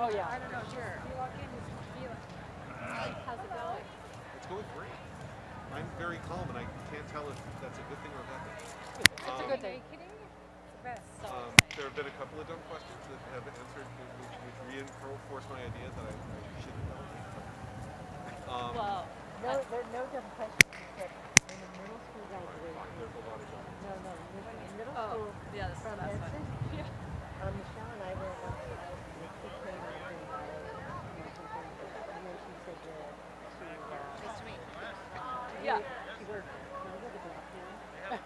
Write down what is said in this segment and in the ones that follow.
Oh, yeah. I don't know, sure. You walk in, you feel it. How's it going? It's going great. I'm very calm, and I can't tell if that's a good thing or a bad thing. It's a good thing. Kidding? It's the best. There have been a couple of dumb questions that have answered, which reinforce my idea that I should have known. Well, No, there are no dumb questions except in the middle school graduation. There's a lot of dumb. No, in middle oh, school yeah, this is from the best Edson, one. Yeah. Michelle and I went outside and they kicked her out and then she said that Nice to meet you. Yeah. she worked, no, it was a black man.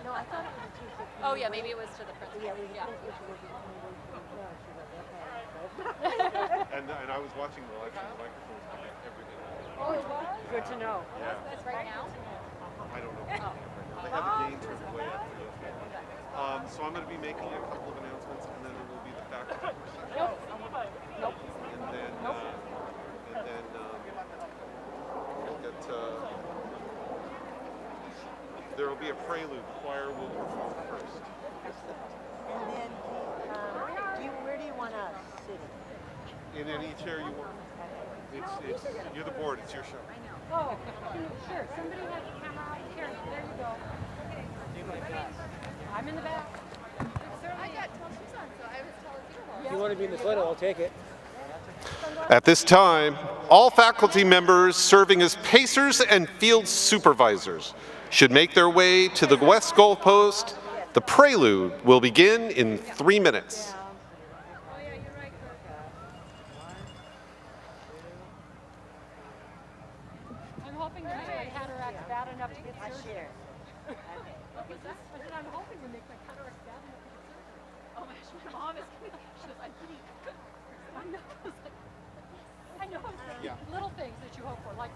No, I thought it was a teacher. Oh, yeah, maybe it was to the principal. Yeah, we Yeah. think she was a no, she was okay. And I was watching the election. The microphones come in everything. Oh, it was? Good to know. Yeah. That's right now? I don't know. Oh. They have the game turned way up. So I'm going to be making a couple of announcements, and then there will be the faculty. Nope. Nope. And then, we'll get. There will be a prelude. The choir will perform first. And then where do you want us sitting? In any chair you want. It's you're the board. It's your show. I know. Oh, sure. Somebody has the camera out here. There you go. I'm in the back. I got tall shoes on, so I was tall as you were. If you want to be in the photo, I'll take it. At this time, all faculty members serving as pacers and field supervisors should make their way to the west goalpost. The prelude will begin in 3 minutes. Oh, yeah, you're right, Kirk. I'm hoping to make my cataracts bad enough to get I surgery. share. What was that? I said, I'm hoping to make my cataracts bad enough to get surgery. Oh, my gosh, my mom is coming. She goes, I'm kidding. I know. I know. It's Yeah. little things that you hope for, like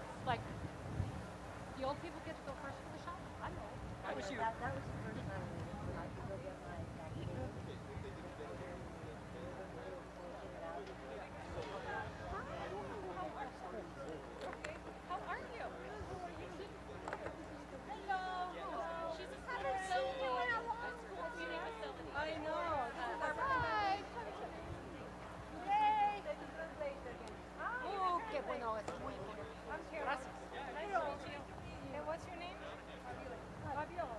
the old people get to go first for the shot. I know. That was you. That was the first time when I could go get my vaccine. How are you? Hello. She's a summer school meeting facility. I know. Hi. Yay. Oh, qué bueno. Es muy bueno. I'm Karen. Gracias. Nice to meet you. And what's your name? Fabiola.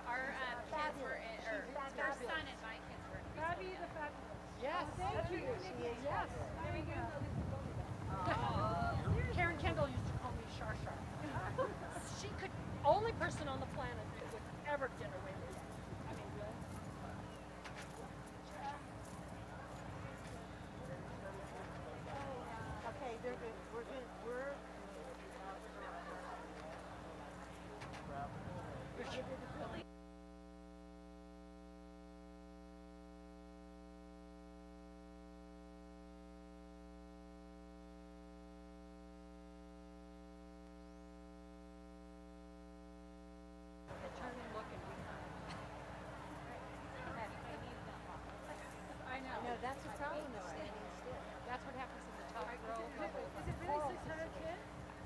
Our kids were in, or our son and my kids were in. Fabi the Fabulous. Yes. Thank you. Yes. There you go. Karen Kendall used to call me Shar Shar. She could, only person on the planet that would ever get away with that. I mean, really. Okay, they're good. We're good. They turn and look and we I know. No, that's the problem with standing still. that's what happens in the top row. Is it really 600 kids?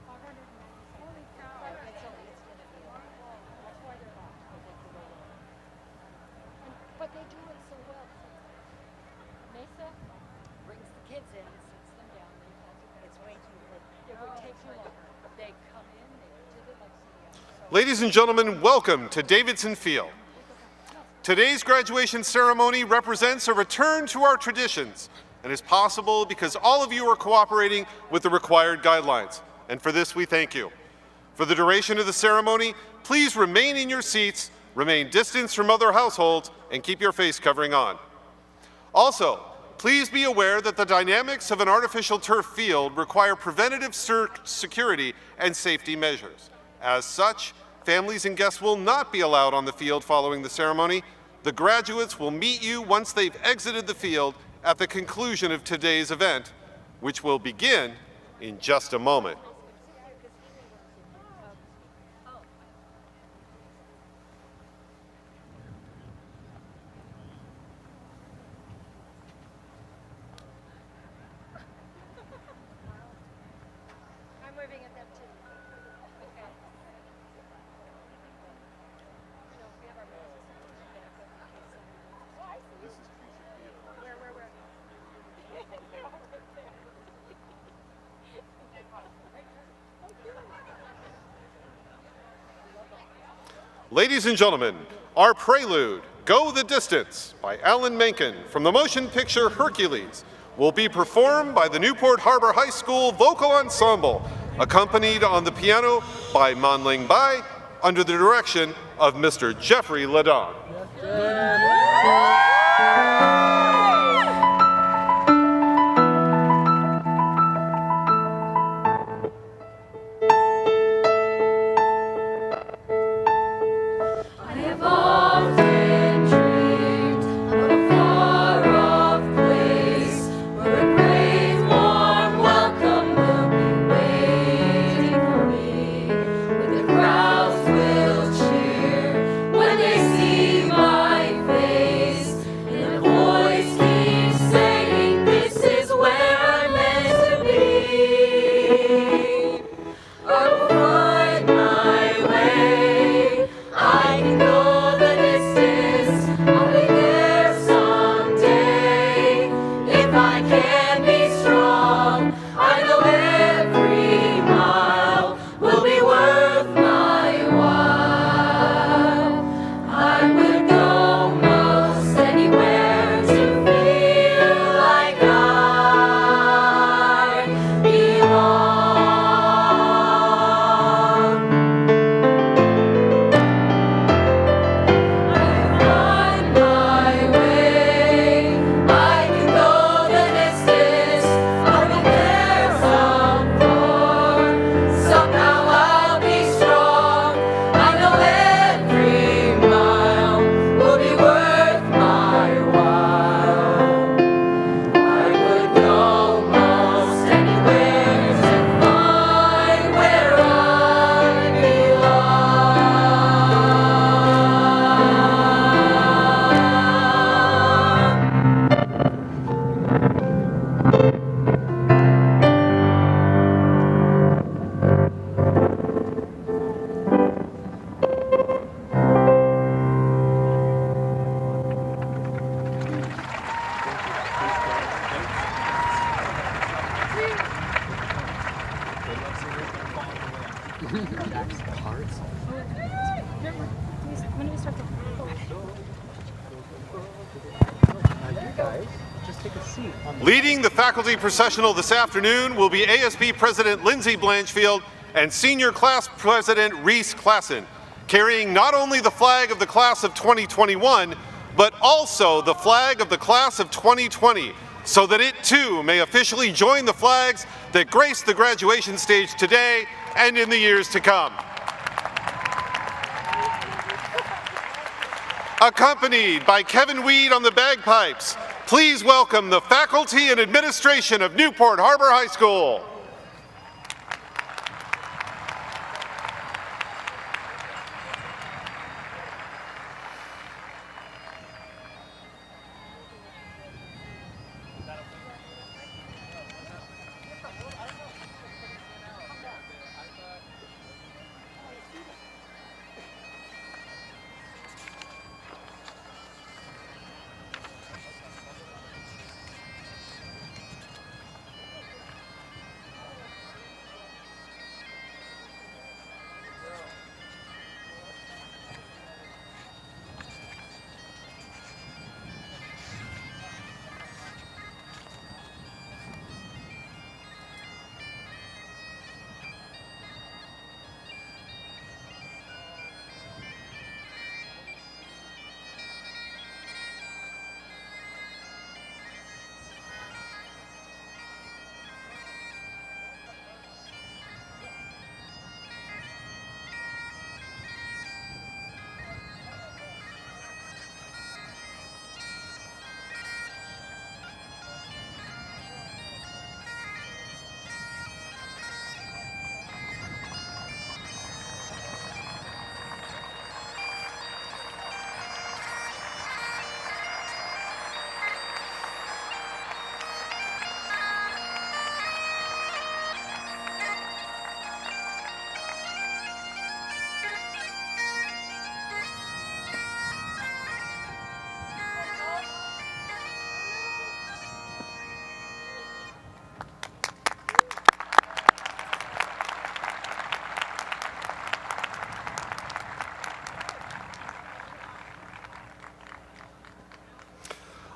597. Holy cow. It's gonna be That's why they're lost. But they do it so well. Mesa brings the kids in and sits them down. It's way too late. It would take you longer. They come in, they did it like CDM. Ladies and gentlemen, welcome to Davidson Field. Today's graduation ceremony represents a return to our traditions and is possible because all of you are cooperating with the required guidelines. And for this, we thank you. For the duration of the ceremony, please remain in your seats, remain distanced from other households, and keep your face covering on. Also, please be aware that the dynamics of an artificial turf field require preventative security and safety measures. As such, families and guests will not be allowed on the field following the ceremony. The graduates will meet you once they've exited the field at the conclusion of today's event, which will begin in just a moment. I'm waving at them too. Okay. We have our masks. Where? Ladies and gentlemen, our prelude, Go the Distance, by Alan Menken from the motion picture Hercules, will be performed by the Newport Harbor High School Vocal Ensemble, accompanied on the piano by Manling Bai, under the direction of Mr. Jeffrey Ladon. Leading the faculty processional this afternoon will be ASB President Lindsay Blanchfield and Senior Class President Reese Klassen, carrying not only the flag of the class of 2021, but also the flag of the class of 2020, so that it too may officially join the flags that grace the graduation stage today and in the years to come. Accompanied by Kevin Weed on the bagpipes, please welcome the faculty and administration of Newport Harbor High School.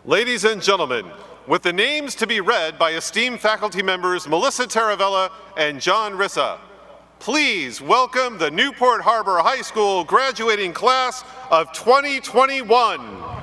Ladies and gentlemen, with the names to be read by esteemed faculty members Melissa Taravella and John Rissa, please welcome the Newport Harbor High School graduating class of 2021.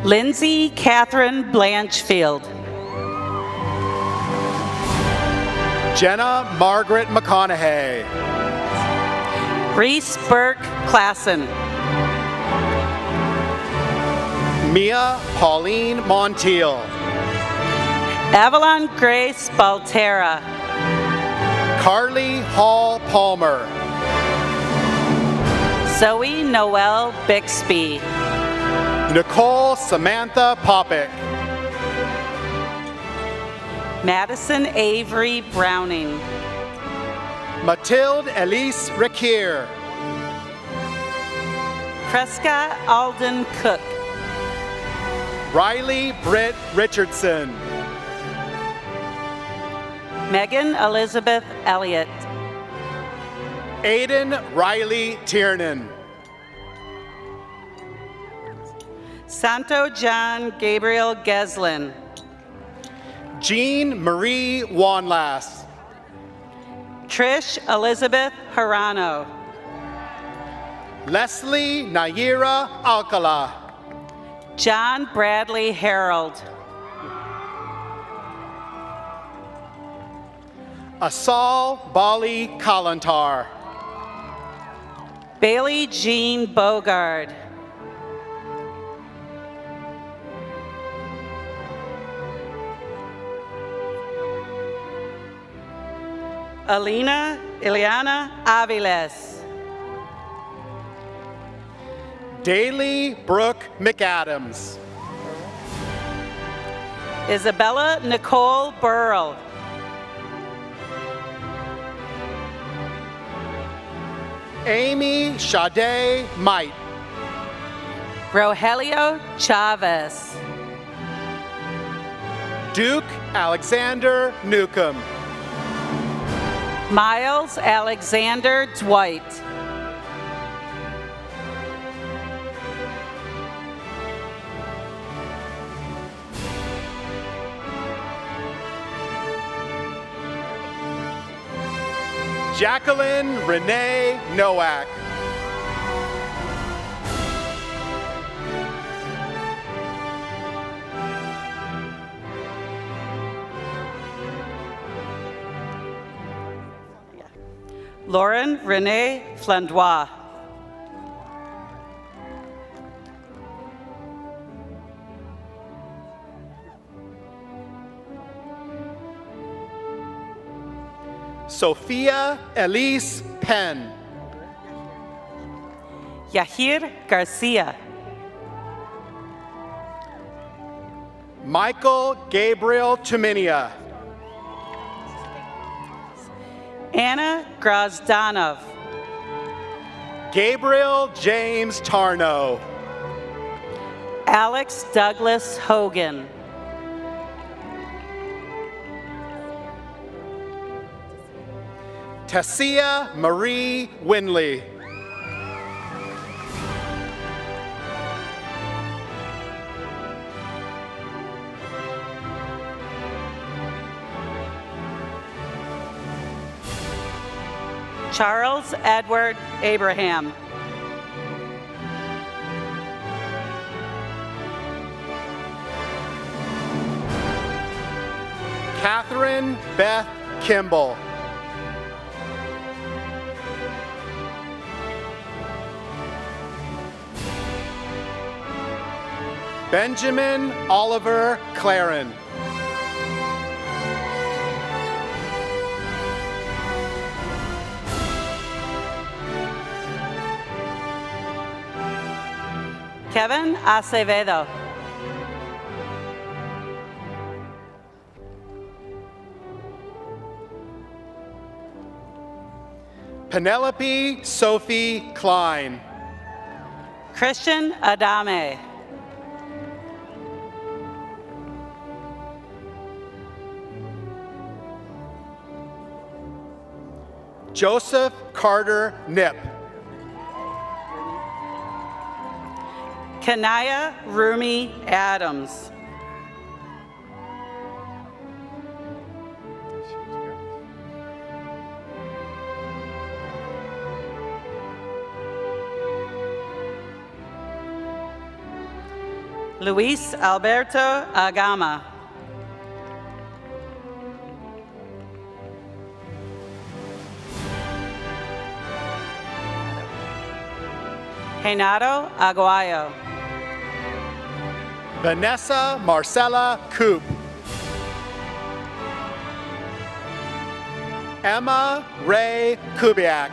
Lindsay Catherine Blanchfield. Jenna Margaret McConaughey. Reese Burke Klassen. Mia Pauline Montiel. Avalon Grace Baltera. Carly Hall Palmer. Zoe Noel Bixby. Nicole Samantha Popick. Madison Avery Browning. Mathilde Elise Rekier. Prescott Alden Cook. Riley Britt Richardson. Megan Elizabeth Elliott. Aiden Riley Tiernan. Santo John Gabriel Geslin. Jean Marie Wanlass. Trish Elizabeth Harano. Leslie Naira Alcala. John Bradley Harold. Asal Bali Kalantar. Bailey Jean Bogard. Alina Ileana Aviles. Daly Brooke McAdams. Isabella Nicole Burrell. Amy Sade Might. Rogelio Chavez. Duke Alexander Newcomb. Miles Alexander Dwight. Jacqueline Renee Nowak. Lauren Renee Flandois. Sophia Elise Penn. Yahir Garcia. Michael Gabriel Tuminia. Anna Grozdanov. Gabriel James Tarno. Alex Douglas Hogan. Tessia Marie Winley. Charles Edward Abraham. Catherine Beth Kimball. Benjamin Oliver Claren. Kevin Acevedo. Penelope Sophie Klein. Christian Adame. Joseph Carter Nip. Kanaya Rumi Adams. Luis Alberto Agama. Renato Aguayo. Vanessa Marcella Coop. Emma Ray Kubiak.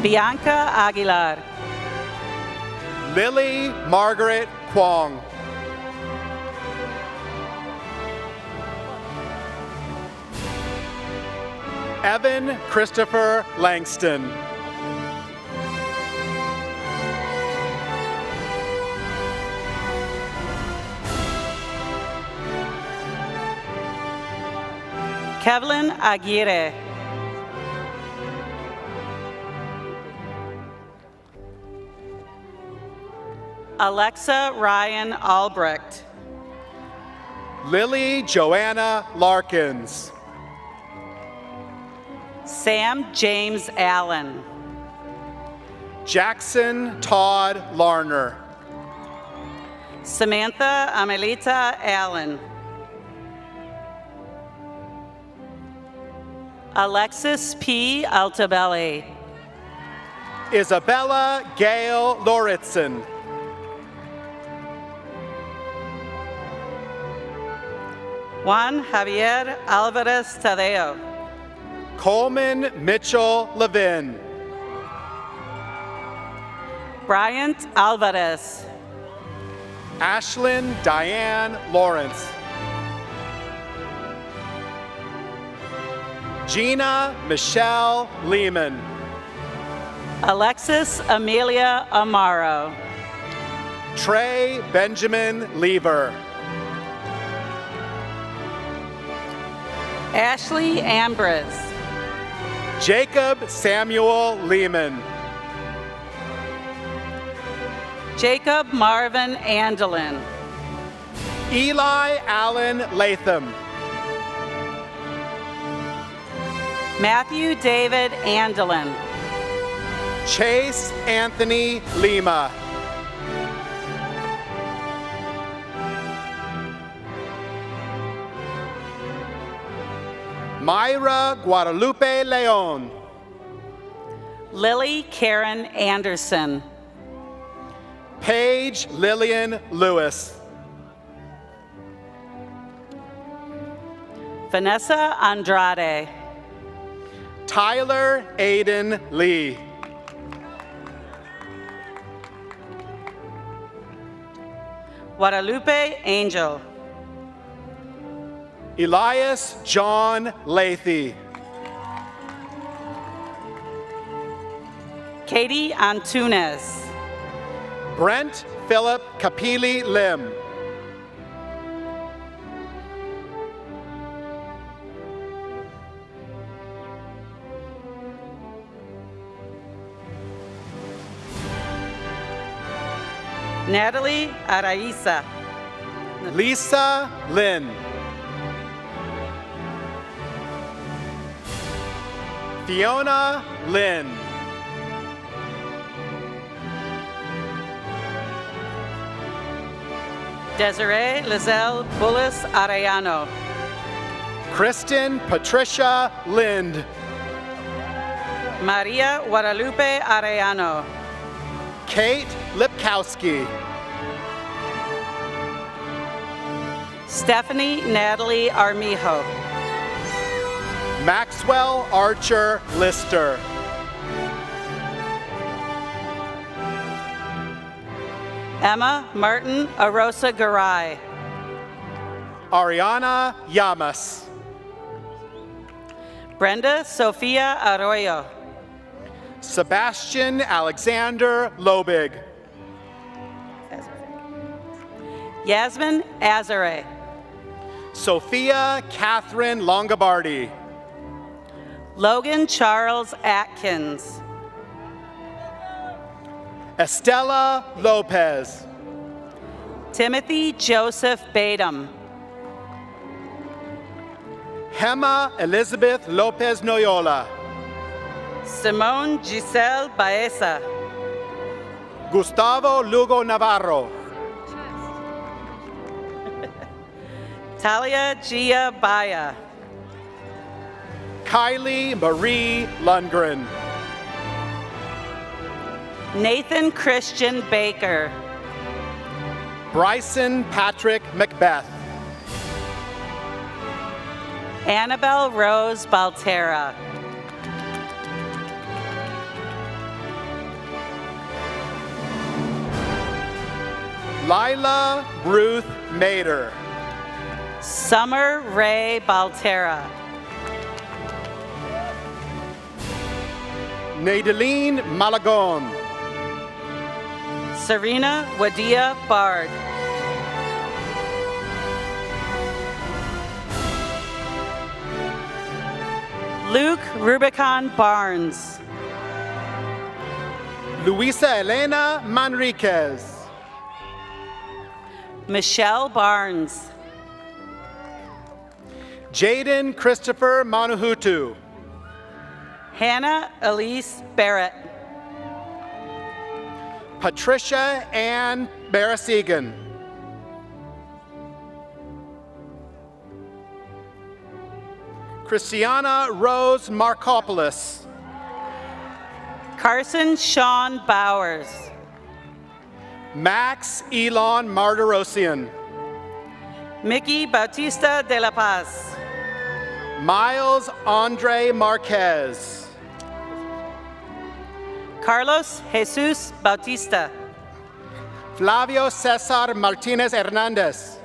Bianca Aguilar. Lily Margaret Kwong. Evan Christopher Langston. Kevlin Aguirre. Alexa Ryan Albrecht. Lily Joanna Larkins. Sam James Allen. Jackson Todd Larner. Samantha Amelita Allen. Alexis P. Altabelli. Isabella Gail Lauritsen. Juan Javier Alvarez Tadeo. Coleman Mitchell Levin. Bryant Alvarez. Ashlyn Diane Lawrence. Gina Michelle Lehman. Alexis Amelia Amaro. Trey Benjamin Lever. Ashley Ambrose. Jacob Samuel Lehman. Jacob Marvin Andelin. Eli Allen Latham. Matthew David Andelin. Chase Anthony Lima. Myra Guadalupe Leon. Lily Karen Anderson. Paige Lillian Lewis. Vanessa Andrade. Tyler Aiden Lee. Guadalupe Angel. Elias John Lathy. Katie Antunes. Brent Philip Kapili Lim. Natalie Araiza. Lisa Lynn. Fiona Lynn. Desiree Lizelle Bullis Arellano. Kristen Patricia Lind. Maria Guadalupe Arellano. Kate Lipkowski. Stephanie Natalie Armijo. Maxwell Archer Lister. Emma Martin Arosa Garay. Ariana Llamas. Brenda Sofia Arroyo. Sebastian Alexander Lobig. Yasmin Azare. Sophia Catherine Longobardi. Logan Charles Atkins. Estella Lopez. Timothy Joseph Badum. Hema Elizabeth Lopez Noyola. Simone Giselle Baeza. Gustavo Lugo Navarro. Talia Gia Baya. Kylie Marie Lundgren. Nathan Christian Baker. Bryson Patrick Macbeth. Annabelle Rose Baltera. Lila Ruth Mader. Summer Ray Baltera. Nadeline Malagon. Serena Wadia Bard. Luke Rubicon Barnes. Luisa Elena Manriquez. Michelle Barnes. Jaden Christopher Manuhutu. Hannah Elise Barrett. Patricia Ann Barasigan. Christiana Rose Markopoulos. Carson Sean Bowers. Max Elon Martirosian. Mickey Bautista de la Paz. Miles Andre Marquez. Carlos Jesus Bautista. Flavio Cesar Martinez Hernandez.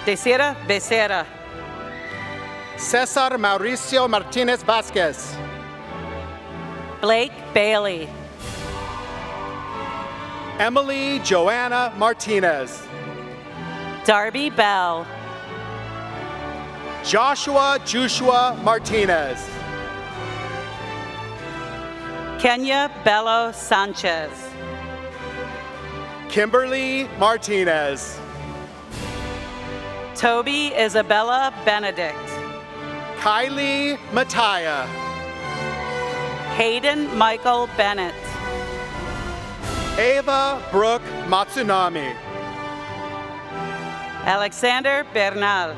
Desira Becerra. Cesar Mauricio Martinez Vasquez. Blake Bailey. Emily Joanna Martinez. Darby Bell. Joshua Martinez. Kenya Bello Sanchez. Kimberly Martinez. Toby Isabella Benedict. Kylie Mattia. Hayden Michael Bennett. Ava Brooke Matsunami. Alexander Bernal.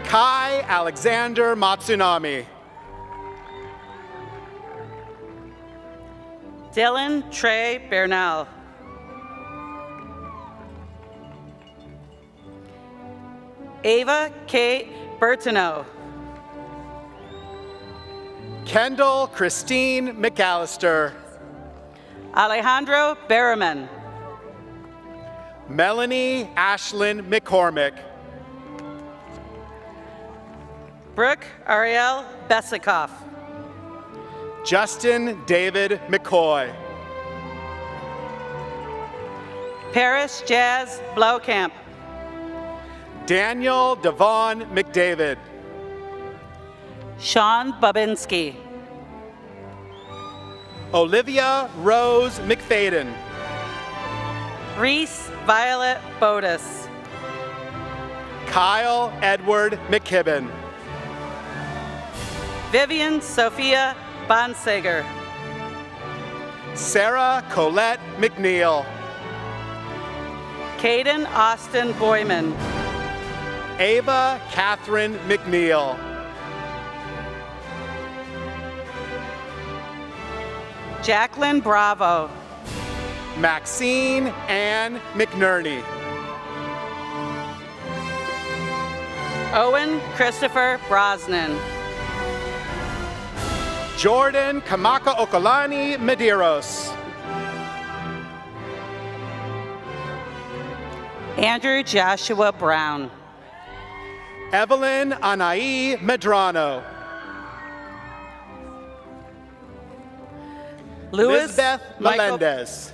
Kai Alexander Matsunami. Dylan Trey Bernal. Ava Kate Bertineau. Kendall Christine McAllister. Alejandro Berriman. Melanie Ashlyn McCormick. Brooke Ariel Besikoff. Justin David McCoy. Paris Jazz Blaukamp. Daniel Devon McDavid. Sean Babinski. Olivia Rose McFadden. Reese Violet Bodis. Kyle Edward McKibben. Vivian Sophia Bonsager. Sarah Colette McNeil. Caden Austin Boyman. Ava Catherine McNeil. Jacqueline Bravo. Maxine Ann McNerney. Owen Christopher Brosnan. Jordan Kamaka Okolani Medeiros. Andrew Joshua Brown. Evelyn Anai Medrano. Lisbeth Melendez.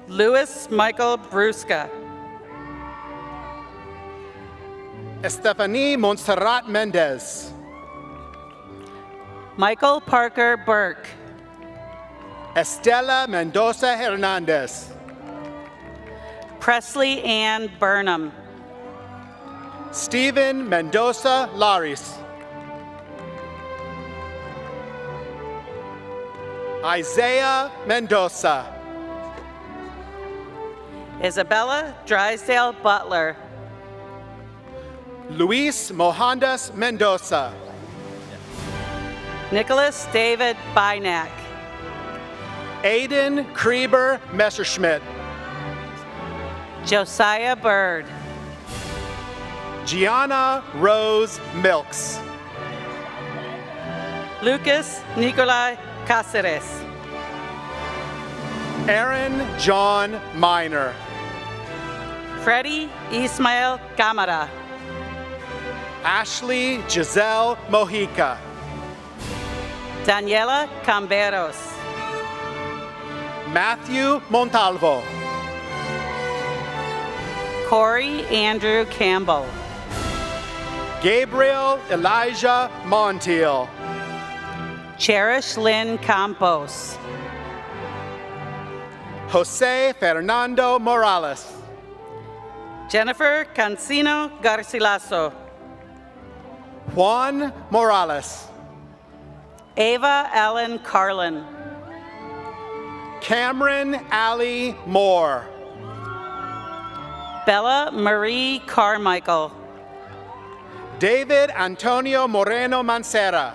Louis Michael Brusca. Estefany Montserrat Mendez. Michael Parker Burke. Estela Mendoza Hernandez. Presley Ann Burnham. Stephen Mendoza Laris. Isaiah Mendoza. Isabella Drysdale Butler. Luis Mohandas Mendoza. Nicholas David Bynack. Aiden Krieber Messerschmidt. Josiah Bird. Gianna Rose Milks. Lucas Nicolai Cáceres. Aaron John Miner. Freddie Ismael Camara. Ashley Giselle Mojica. Daniela Camberos. Matthew Montalvo. Corey Andrew Campbell. Gabriel Elijah Montiel. Cherish Lynn Campos. Jose Fernando Morales. Jennifer Cancino Garcilaso. Juan Morales. Ava Allen Carlin. Cameron Ali Moore. Bella Marie Carmichael. David Antonio Moreno Mancera.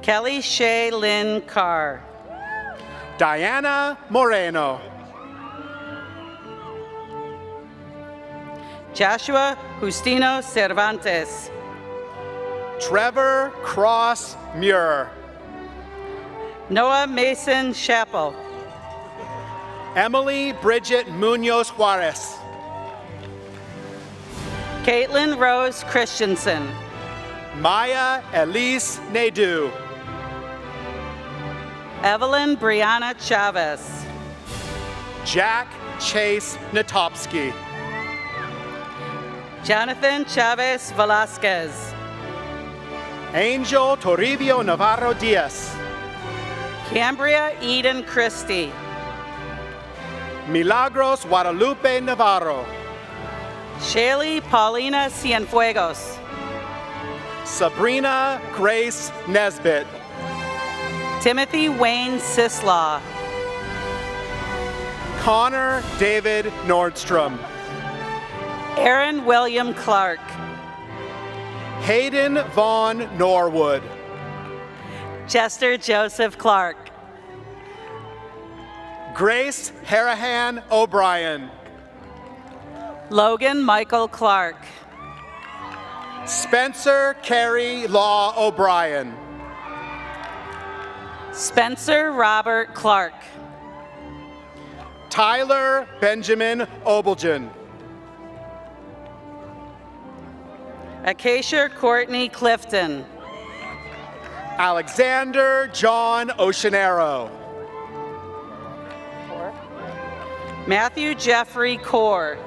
Kelly Shea Lynn Carr. Diana Moreno. Joshua Justino Cervantes. Trevor Cross Muir. Noah Mason Chappell. Emily Bridget Munoz Juarez. Caitlin Rose Christensen. Maya Elise Nadeau. Evelyn Brianna Chavez. Jack Chase Natopsky. Jonathan Chavez Velasquez. Angel Toribio Navarro Diaz. Cambria Eden Christie. Milagros Guadalupe Navarro. Shaylee Paulina Cienfuegos. Sabrina Grace Nesbitt. Timothy Wayne Sislaw. Connor David Nordstrom. Aaron William Clark. Hayden Vaughn Norwood. Chester Joseph Clark. Grace Harahan O'Brien. Logan Michael Clark. Spencer Carey Law O'Brien. Spencer Robert Clark. Tyler Benjamin Obelgen. Acacia Courtney Clifton. Alexander John Oceanero. Matthew Jeffrey Core.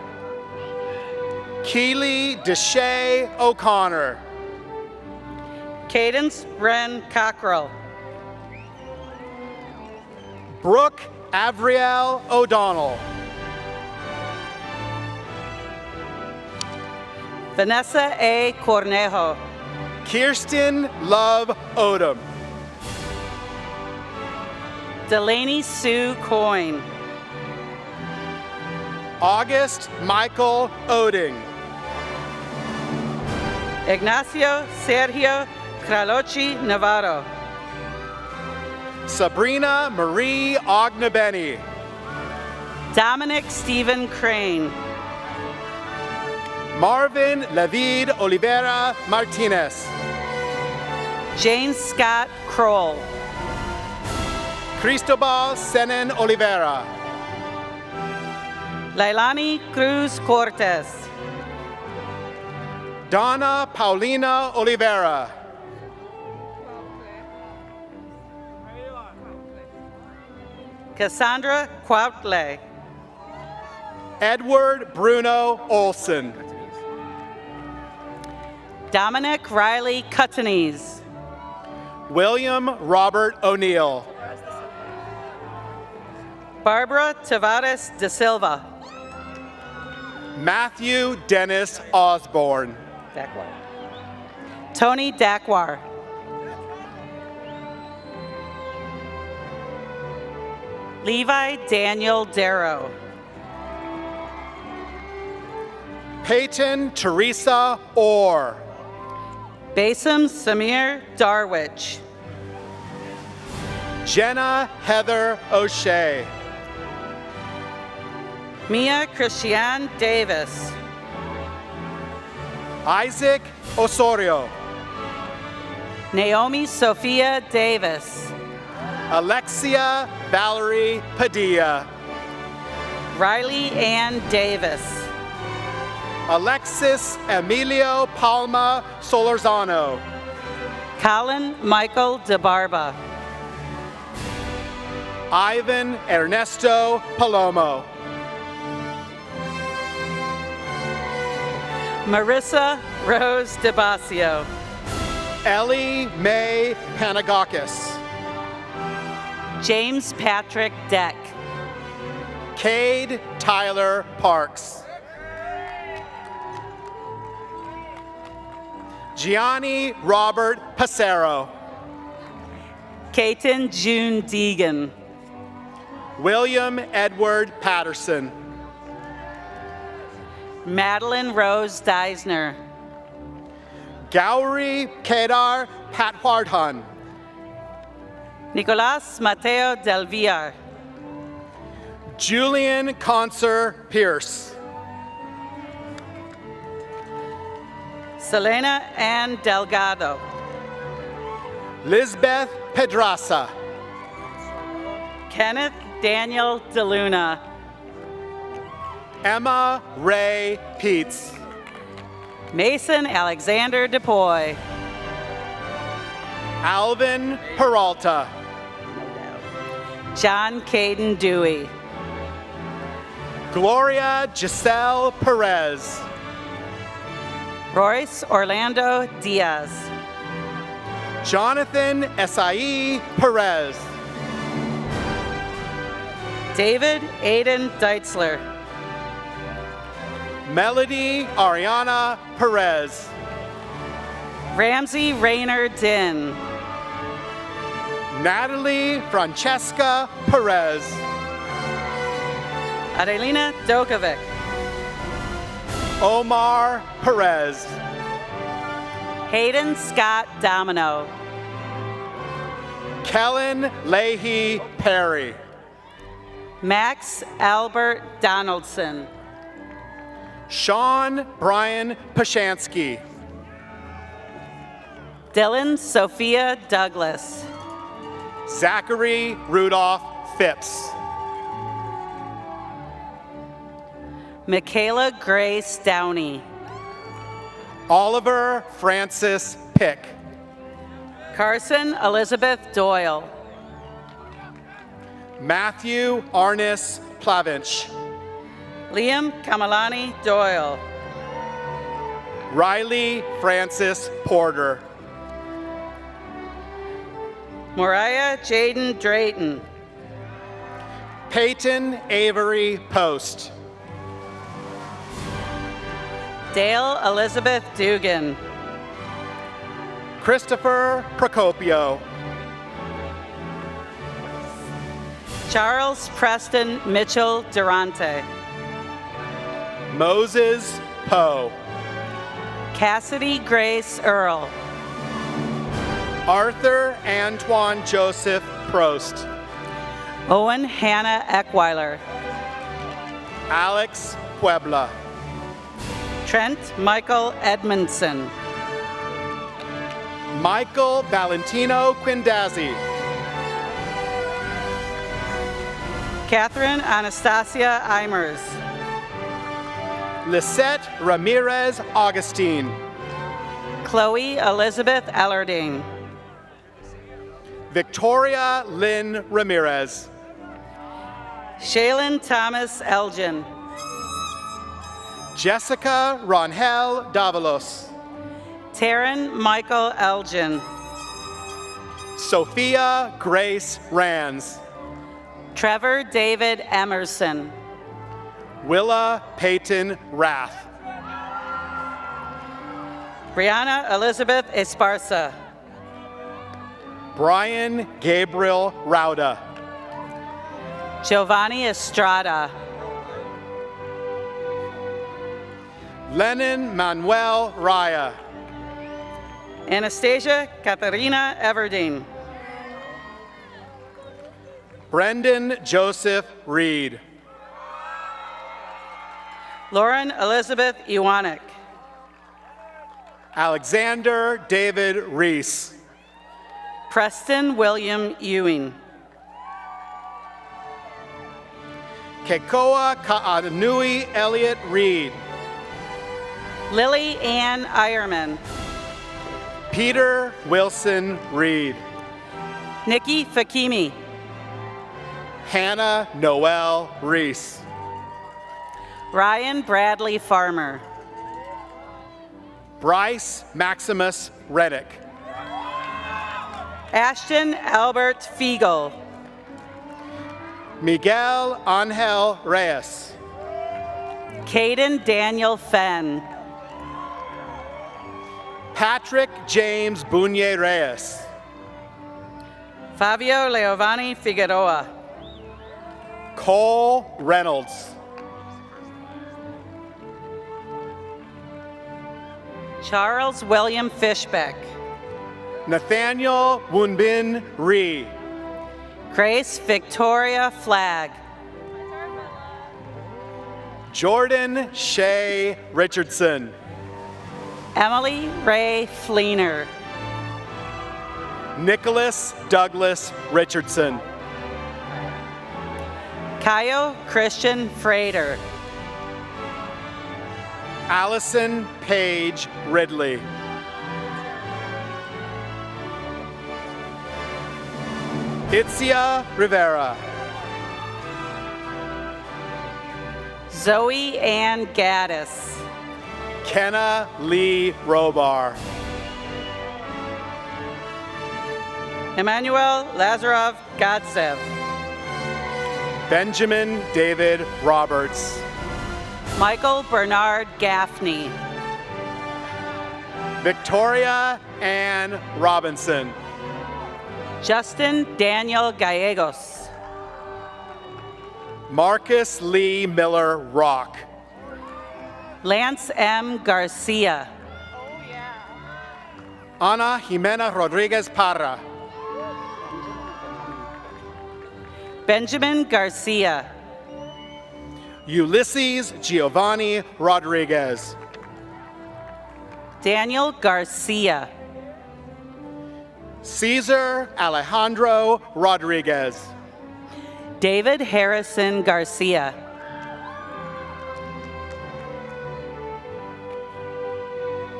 Keely Deshay O'Connor. Cadence Wren Cockrell. Brooke Avriel O'Donnell. Vanessa A. Cornejo. Kirsten Love Odom. Delaney Sue Coyne. August Michael Oding. Ignacio Sergio Kralochi Navarro. Sabrina Marie Ognabeni. Dominic Stephen Crane. Marvin Lavid Oliveira Martinez. Jane Scott Kroll. Cristobal Senen Oliveira. Lailani Cruz Cortez. Donna Paulina Oliveira. Cassandra Quautle. Edward Bruno Olson. Dominic Riley Cuttanese. William Robert O'Neill. Barbara Tavares da Silva. Matthew Dennis Osborne. Dakwar. Tony Dakwar. Levi Daniel Darrow. Peyton Teresa Orr. Basim Samir Darwich. Jenna Heather O'Shea. Mia Christiane Davis. Isaac Osorio. Naomi Sophia Davis. Alexia Valerie Padilla. Riley Ann Davis. Alexis Emilio Palma Solorzano. Colin Michael DeBarba. Ivan Ernesto Palomo. Marissa Rose DeBasio. Ellie Mae Panagakis. James Patrick Deck. Cade Tyler Parks. Gianni Robert Passero. Kaiten June Deegan. William Edward Patterson. Madeline Rose Deisner. Gowrie Kedar Patwardhan. Nicolas Mateo Del Villar. Julian Conser Pierce. Selena Ann Delgado. Lisbeth Pedraza. Kenneth Daniel DeLuna. Emma Ray Peets. Mason Alexander DePoy. Alvin Peralta. John Caden Dewey. Gloria Giselle Perez. Royce Orlando Diaz. Jonathan Esai Perez. David Aiden Deitzler. Melody Ariana Perez. Ramsey Rayner Din. Natalie Francesca Perez. Adelina Dokovic. Omar Perez. Hayden Scott Domino. Kellen Leahy Perry. Max Albert Donaldson. Sean Brian Pashansky. Dylan Sophia Douglas. Zachary Rudolph Phipps. Michaela Grace Downey. Oliver Francis Pick. Carson Elizabeth Doyle. Matthew Arnis Plavinch. Liam Kamalani Doyle. Riley Francis Porter. Moriah Jaden Drayton. Peyton Avery Post. Dale Elizabeth Dugan. Christopher Procopio. Charles Preston Mitchell Durante. Moses Poe. Cassidy Grace Earl. Arthur Antoine Joseph Prost. Owen Hannah Eckweiler. Alex Puebla. Trent Michael Edmondson. Michael Valentino Quindazzi. Catherine Anastasia Eimers. Lisette Ramirez Augustine. Chloe Elizabeth Ellerding. Victoria Lynn Ramirez. Shaylin Thomas Elgin. Jessica Ronhel Davalos. Taryn Michael Elgin. Sophia Grace Rands. Trevor David Emerson. Willa Peyton Rath. Brianna Elizabeth Esparza. Brian Gabriel Rauda. Giovanni Estrada. Lennon Manuel Raya. Anastasia Katharina Everdeen. Brendan Joseph Reed. Lauren Elizabeth Iwanek. Alexander David Reese. Preston William Ewing. Kekoa Ka'anui Elliott Reed. Lily Ann Ironman. Peter Wilson Reed. Nikki Fakimi. Hannah Noel Reese. Ryan Bradley Farmer. Bryce Maximus Reddick. Ashton Albert Fiegel. Miguel Angel Reyes. Caden Daniel Fenn. Patrick James Bunye Reyes. Fabio Leovani Figueroa. Cole Reynolds. Charles William Fishbeck. Nathaniel Wunbin Ree. Grace Victoria Flagg. Jordan Shea Richardson. Emily Ray Fleener. Nicholas Douglas Richardson. Kayo Christian Frater. Allison Page Ridley. Itzia Rivera. Zoe Ann Gaddis. McKenna Lee Robar. Emmanuel Lazarov Godsev. Benjamin David Roberts. Michael Bernard Gaffney. Victoria Ann Robinson. Justin Daniel Gallegos. Marcus Lee Miller Rock. Lance M. Garcia. Ana Jimena Rodriguez Parra. Benjamin Garcia. Ulysses Giovanni Rodriguez. Daniel Garcia. Cesar Alejandro Rodriguez. David Harrison Garcia.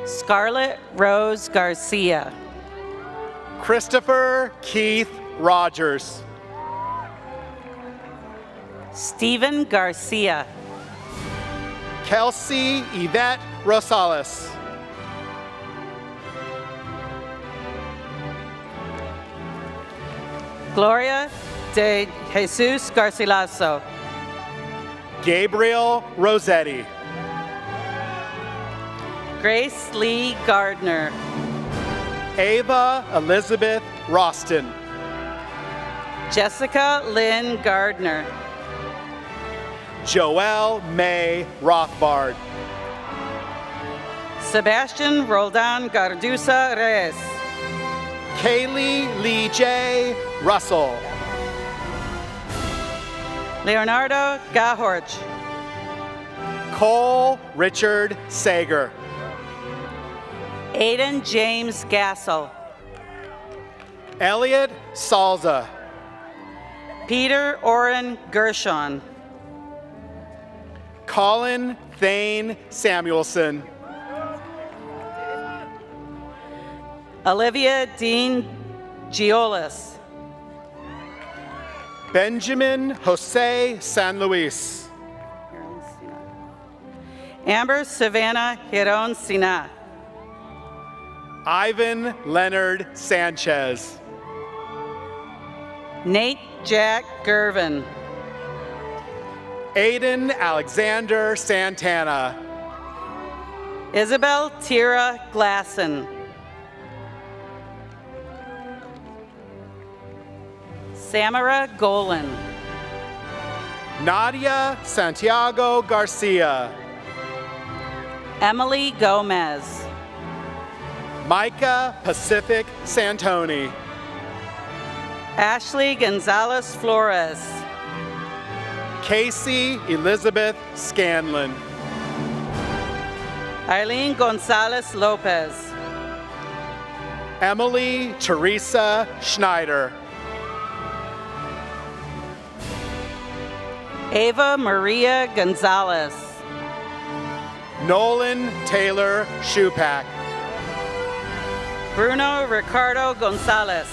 Scarlett Rose Garcia. Christopher Keith Rogers. Stephen Garcia. Kelsey Yvette Rosales. Gloria de Jesus Garcilaso. Gabriel Rossetti. Grace Lee Gardner. Ava Elizabeth Roston. Jessica Lynn Gardner. Joelle May Rothbard. Sebastian Roldan Gardusa Reyes. Kaylee Lee J. Russell. Leonardo Gahorch. Cole Richard Sager. Aiden James Gassel. Elliot Salza. Peter Oren Gershon. Colin Thane Samuelson. Olivia Dean Giolis. Benjamin Jose San Luis. Amber Savannah Hiron Sina. Ivan Leonard Sanchez. Nate Jack Gervin. Aiden Alexander Santana. Isabel Tira Glasson. Samara Golan. Nadia Santiago Garcia. Emily Gomez. Micah Pacific Santoni. Ashley Gonzalez Flores. Casey Elizabeth Scanlon. Eileen Gonzalez Lopez. Emily Teresa Schneider. Ava Maria Gonzalez. Nolan Taylor Shupak. Bruno Ricardo Gonzalez.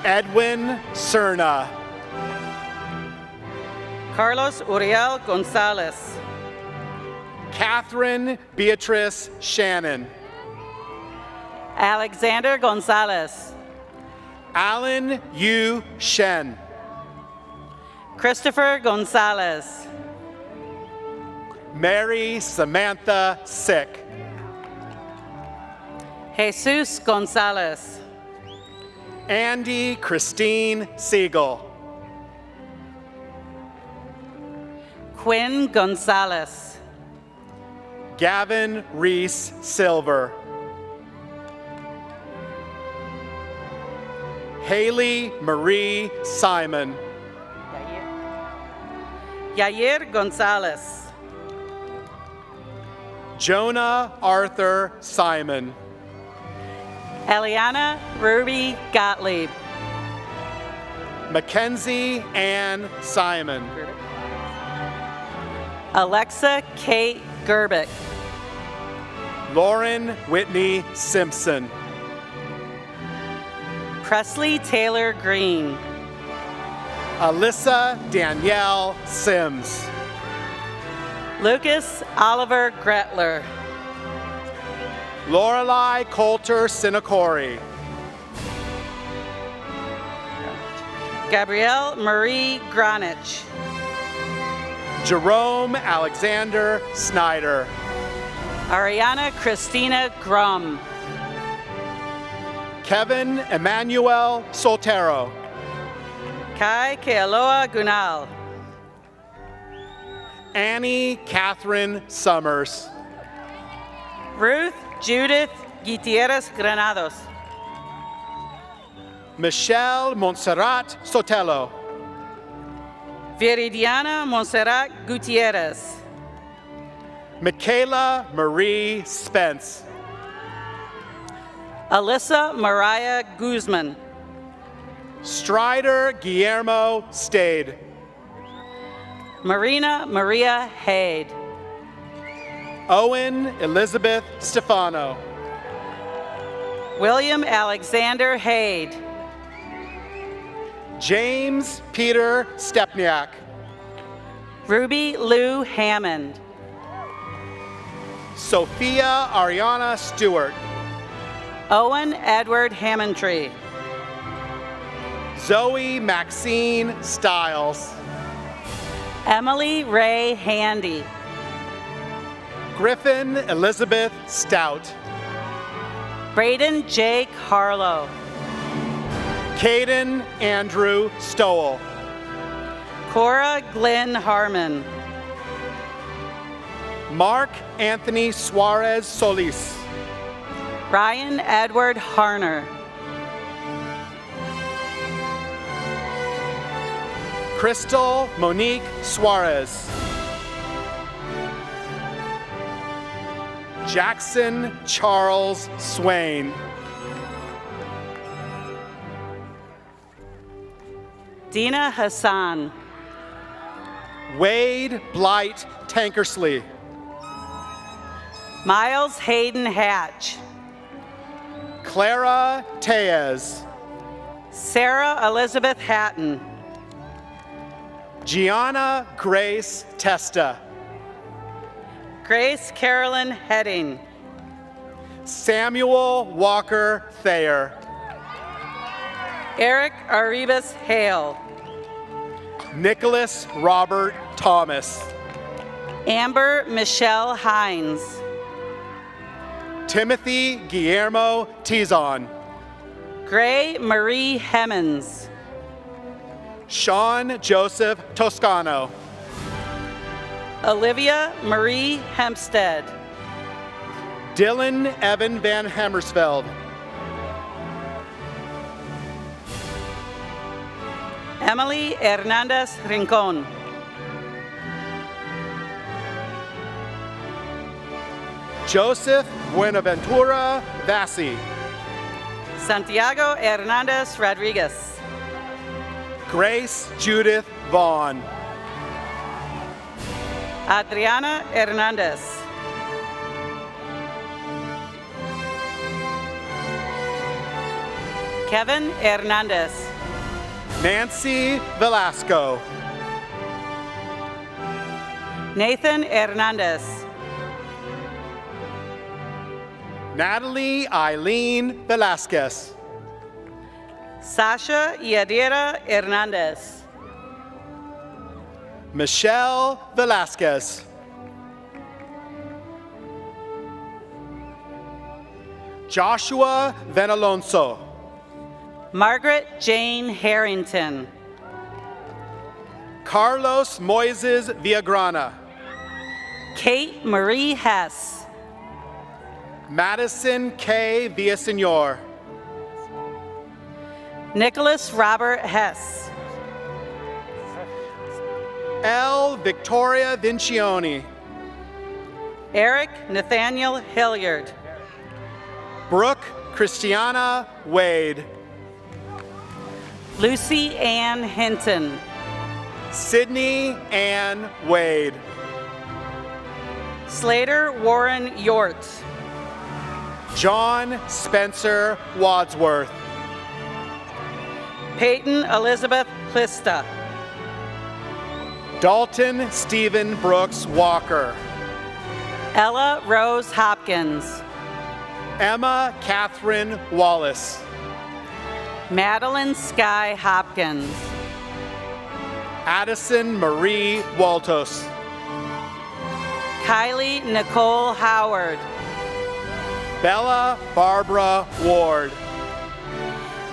Edwin Cerna. Carlos Uriel Gonzalez. Catherine Beatrice Shannon. Alexander Gonzalez. Alan Yu Shen. Christopher Gonzalez. Mary Samantha Sick. Jesus Gonzalez. Andy Christine Siegel. Quinn Gonzalez. Gavin Reese Silver. Haley Marie Simon. Yair Gonzalez. Jonah Arthur Simon. Eliana Ruby Gottlieb. Mackenzie Ann Simon. Alexa Kate Gerbic. Lauren Whitney Simpson. Presley Taylor Green. Alyssa Danielle Sims. Lucas Oliver Gretler. Lorelei Coulter Sinacori. Gabrielle Marie Granich. Jerome Alexander Snyder. Ariana Christina Grum. Kevin Emmanuel Soltero. Kai Kealoha Gunal. Annie Catherine Summers. Ruth Judith Gutierrez Granados. Michelle Montserrat Sotelo. Viridiana Montserrat Gutierrez. Michaela Marie Spence. Alyssa Mariah Guzman. Strider Guillermo Stade. Marina Maria Haid. Owen Elizabeth Stefano. William Alexander Haid. James Peter Stepniak. Ruby Lou Hammond. Sophia Ariana Stewart. Owen Edward Hammondtree. Zoe Maxine Stiles. Emily Ray Handy. Griffin Elizabeth Stout. Braden Jake Harlow. Caden Andrew Stowell. Cora Glenn Harmon. Mark Anthony Suarez Solis. Ryan Edward Harner. Crystal Monique Suarez. Jackson Charles Swain. Dina Hassan. Wade Blight Tankersley. Miles Hayden Hatch. Clara Tellez. Sarah Elizabeth Hatton. Gianna Grace Testa. Grace Carolyn Heading. Samuel Walker Thayer. Eric Arribas Hale. Nicholas Robert Thomas. Amber Michelle Hines. Timothy Guillermo Tizon. Gray Marie Hemmons. Sean Joseph Toscano. Olivia Marie Hempstead. Dylan Evan Van Hammersveld. Emily Hernandez Rincon. Joseph Buenaventura Vassi. Santiago Hernandez Rodriguez. Grace Judith Vaughn. Adriana Hernandez. Kevin Hernandez. Nancy Velasco. Nathan Hernandez. Natalie Eileen Velasquez. Sasha Yadira Hernandez. Michelle Velasquez. Joshua Venalonso. Margaret Jane Harrington. Carlos Moises Villagrana. Kate Marie Hess. Madison K. Villasenor. Nicholas Robert Hess. L. Victoria Vincioni. Eric Nathaniel Hilliard. Brooke Christiana Wade. Lucy Ann Hinton. Sydney Ann Wade. Slater Warren Yort. John Spencer Wadsworth. Peyton Elizabeth Plista. Dalton Stephen Brooks Walker. Ella Rose Hopkins. Emma Catherine Wallace. Madeline Sky Hopkins. Addison Marie Waltos. Kylie Nicole Howard. Bella Barbara Ward.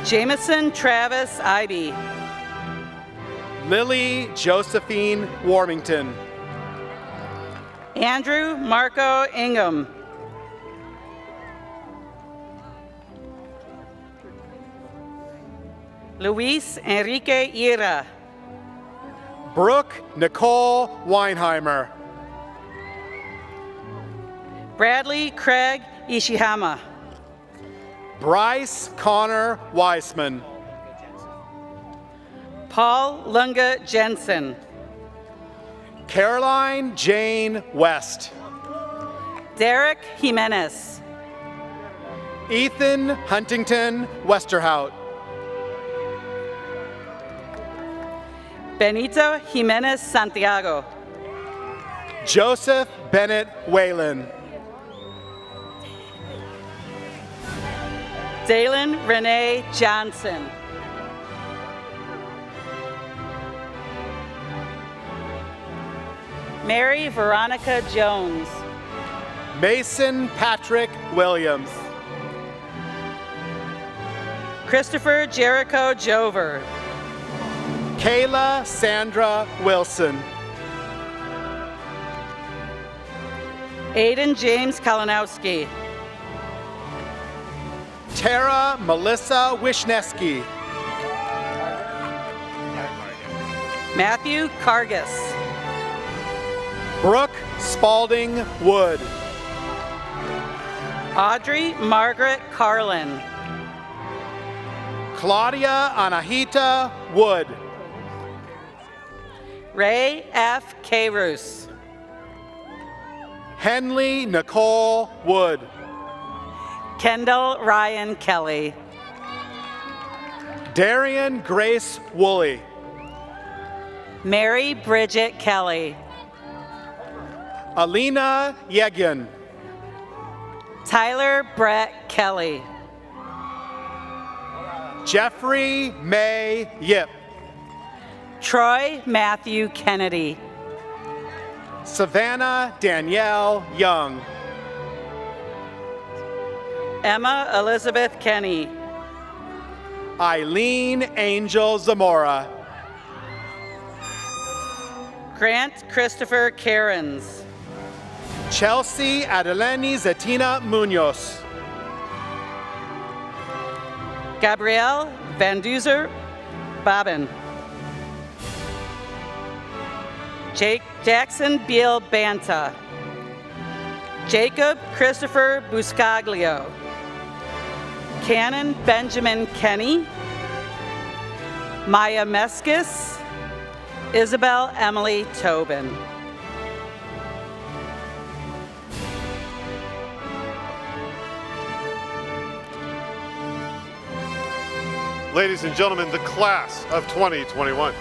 Jameson Travis Ivy. Lily Josephine Warmington. Andrew Marco Ingham. Luis Enrique Ira. Brooke Nicole Weinheimer. Bradley Craig Ishihama. Bryce Connor Weisman. Paul Lunga Jensen. Caroline Jane West. Derek Jimenez. Ethan Huntington Westerhout. Benito Jimenez Santiago. Joseph Bennett Whalen. Dalen Renee Johnson. Mary Veronica Jones. Mason Patrick Williams. Christopher Jericho Jover. Kayla Sandra Wilson. Aiden James Kalinowski. Tara Melissa Wisniewski. Matthew Cargus. Brooke Spalding Wood. Audrey Margaret Carlin. Claudia Anahita Wood. Ray F. Karus. Henley Nicole Wood. Kendall Ryan Kelly. Darian Grace Woolley. Mary Bridget Kelly. Alina Yegin. Tyler Brett Kelly. Jeffrey May Yip. Troy Matthew Kennedy. Savannah Danielle Young. Emma Elizabeth Kenny. Eileen Angel Zamora. Grant Christopher Cairns. Chelsea Adeleni Zetina Munoz. Gabrielle Van Duzer Bobbin. Jake Jackson Beal Banta. Jacob Christopher Buscaglio. Cannon Benjamin Kenny. Maya Meskis. Isabel Emily Tobin. Ladies and gentlemen, the class of 2021.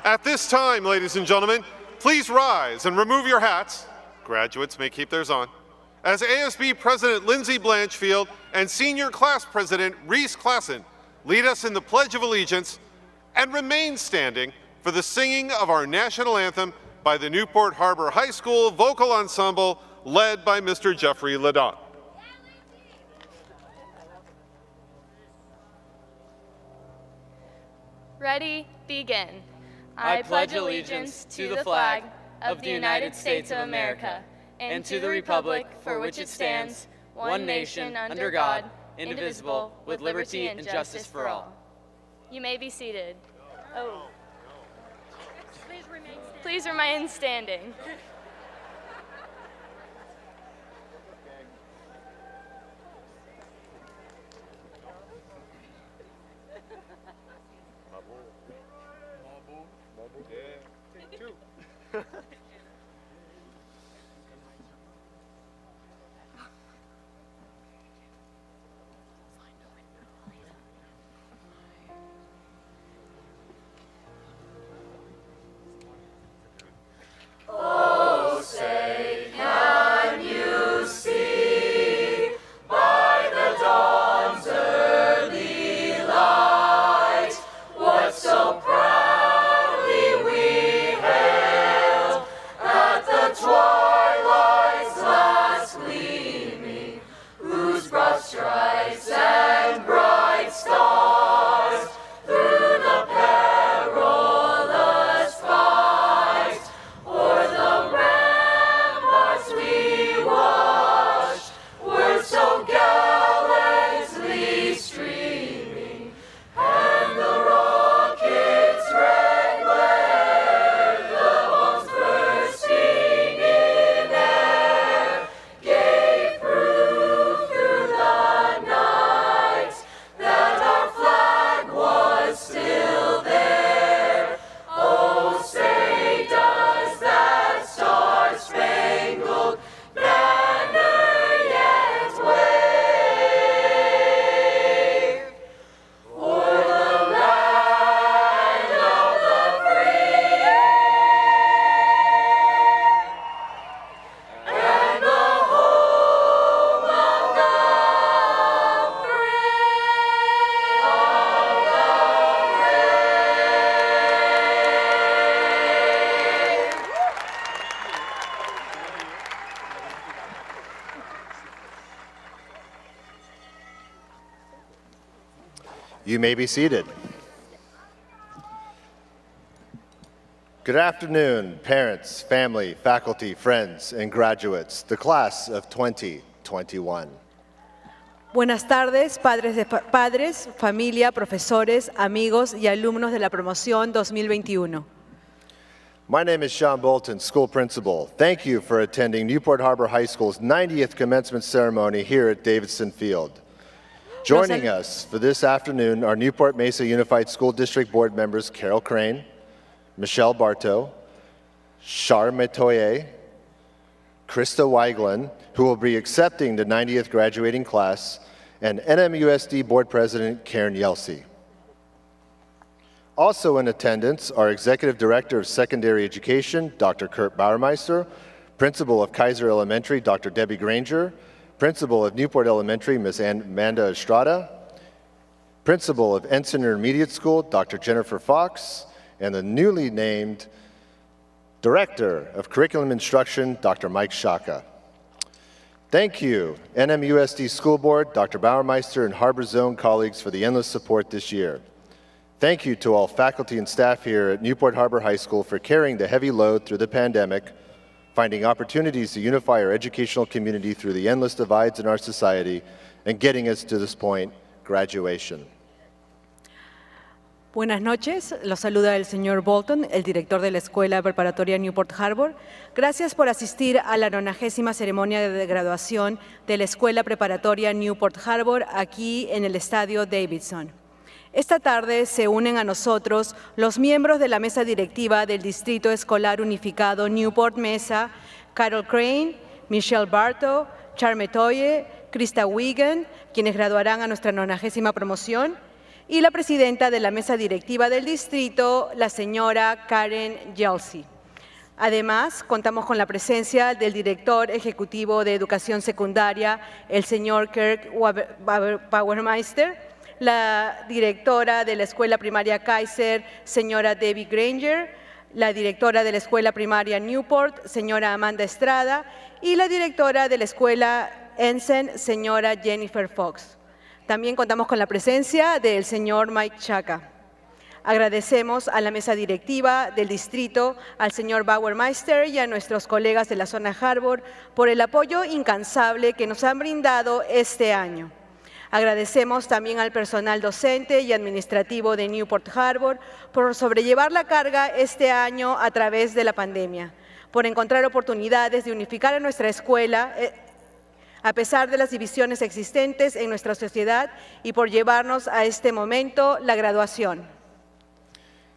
At this time, ladies and gentlemen, please rise and remove your hats. Graduates may keep theirs on. As ASB President Lindsay Blanchfield and Senior Class President Reese Klassen lead us in the Pledge of Allegiance and remain standing for the singing of our national anthem by the Newport Harbor High School Vocal Ensemble led by Mr. Jeffrey Ladon. Ready, begin. I pledge allegiance to the flag of the United States of America and to the republic for which it stands, one nation under God, indivisible, with liberty and justice for all. You may be seated. Oh. Please remain standing. You may be seated. Good afternoon, parents, family, faculty, friends, and graduates, the class of 2021. Buenas tardes, padres, familia, profesores, amigos y alumnos de la promoción 2021. My name is Sean Bolton, school principal. Thank you for attending Newport Harbor High School's 90th commencement ceremony here at Davidson Field. Joining us for this afternoon are Newport Mesa Unified School District Board members Carol Crane, Michelle Bartow, Char Metoyer, Krista Weiglin, who will be accepting the 90th graduating class, and NMUSD Board President Karen Yelsey. Also in attendance are Executive Director of Secondary Education, Dr. Kurt Bauermeister, Principal of Kaiser Elementary, Dr. Debbie Granger, Principal of Newport Elementary, Ms. Amanda Estrada, Principal of Ensign Intermediate School, Dr. Jennifer Fox, and the newly named Director of Curriculum Instruction, Dr. Mike Shaka. Thank you, NMUSD School Board, Dr. Bauermeister, and Harbor Zone colleagues for the endless support this year. Thank you to all faculty and staff here at Newport Harbor High School for carrying the heavy load through the pandemic, finding opportunities to unify our educational community through the endless divides in our society, and getting us to this point, graduation. Buenas noches, los saluda el señor Bolton, el director de la Escuela Preparatoria Newport Harbor. Gracias por asistir a la 90ª ceremonia de graduación de la Escuela Preparatoria Newport Harbor aquí en el Estadio Davidson. Esta tarde se unen a nosotros los miembros de la mesa directiva del Distrito Escolar Unificado Newport Mesa, Carol Crane, Michelle Bartow, Char Metoyer, Krista Wigan, quienes graduarán a nuestra 90ª promoción, y la presidenta de la mesa directiva del distrito, la señora Karen Yelsey. Además, contamos con la presencia del director ejecutivo de educación secundaria, el señor Kirk Bauermeister, la directora de la escuela primaria Kaiser, señora Debbie Granger, la directora de la escuela primaria Newport, señora Amanda Estrada, y la directora de la escuela Ensign, señora Jennifer Fox. También contamos con la presencia del señor Mike Shaka. Agradecemos a la mesa directiva del distrito, al señor Bauermeister y a nuestros colegas de la zona Harbor por el apoyo incansable que nos han brindado este año. Agradecemos también al personal docente y administrativo de Newport Harbor por sobrellevar la carga este año a través de la pandemia, por encontrar oportunidades de unificar a nuestra escuela a pesar de las divisiones existentes en nuestra sociedad y por llevarnos a este momento la graduación.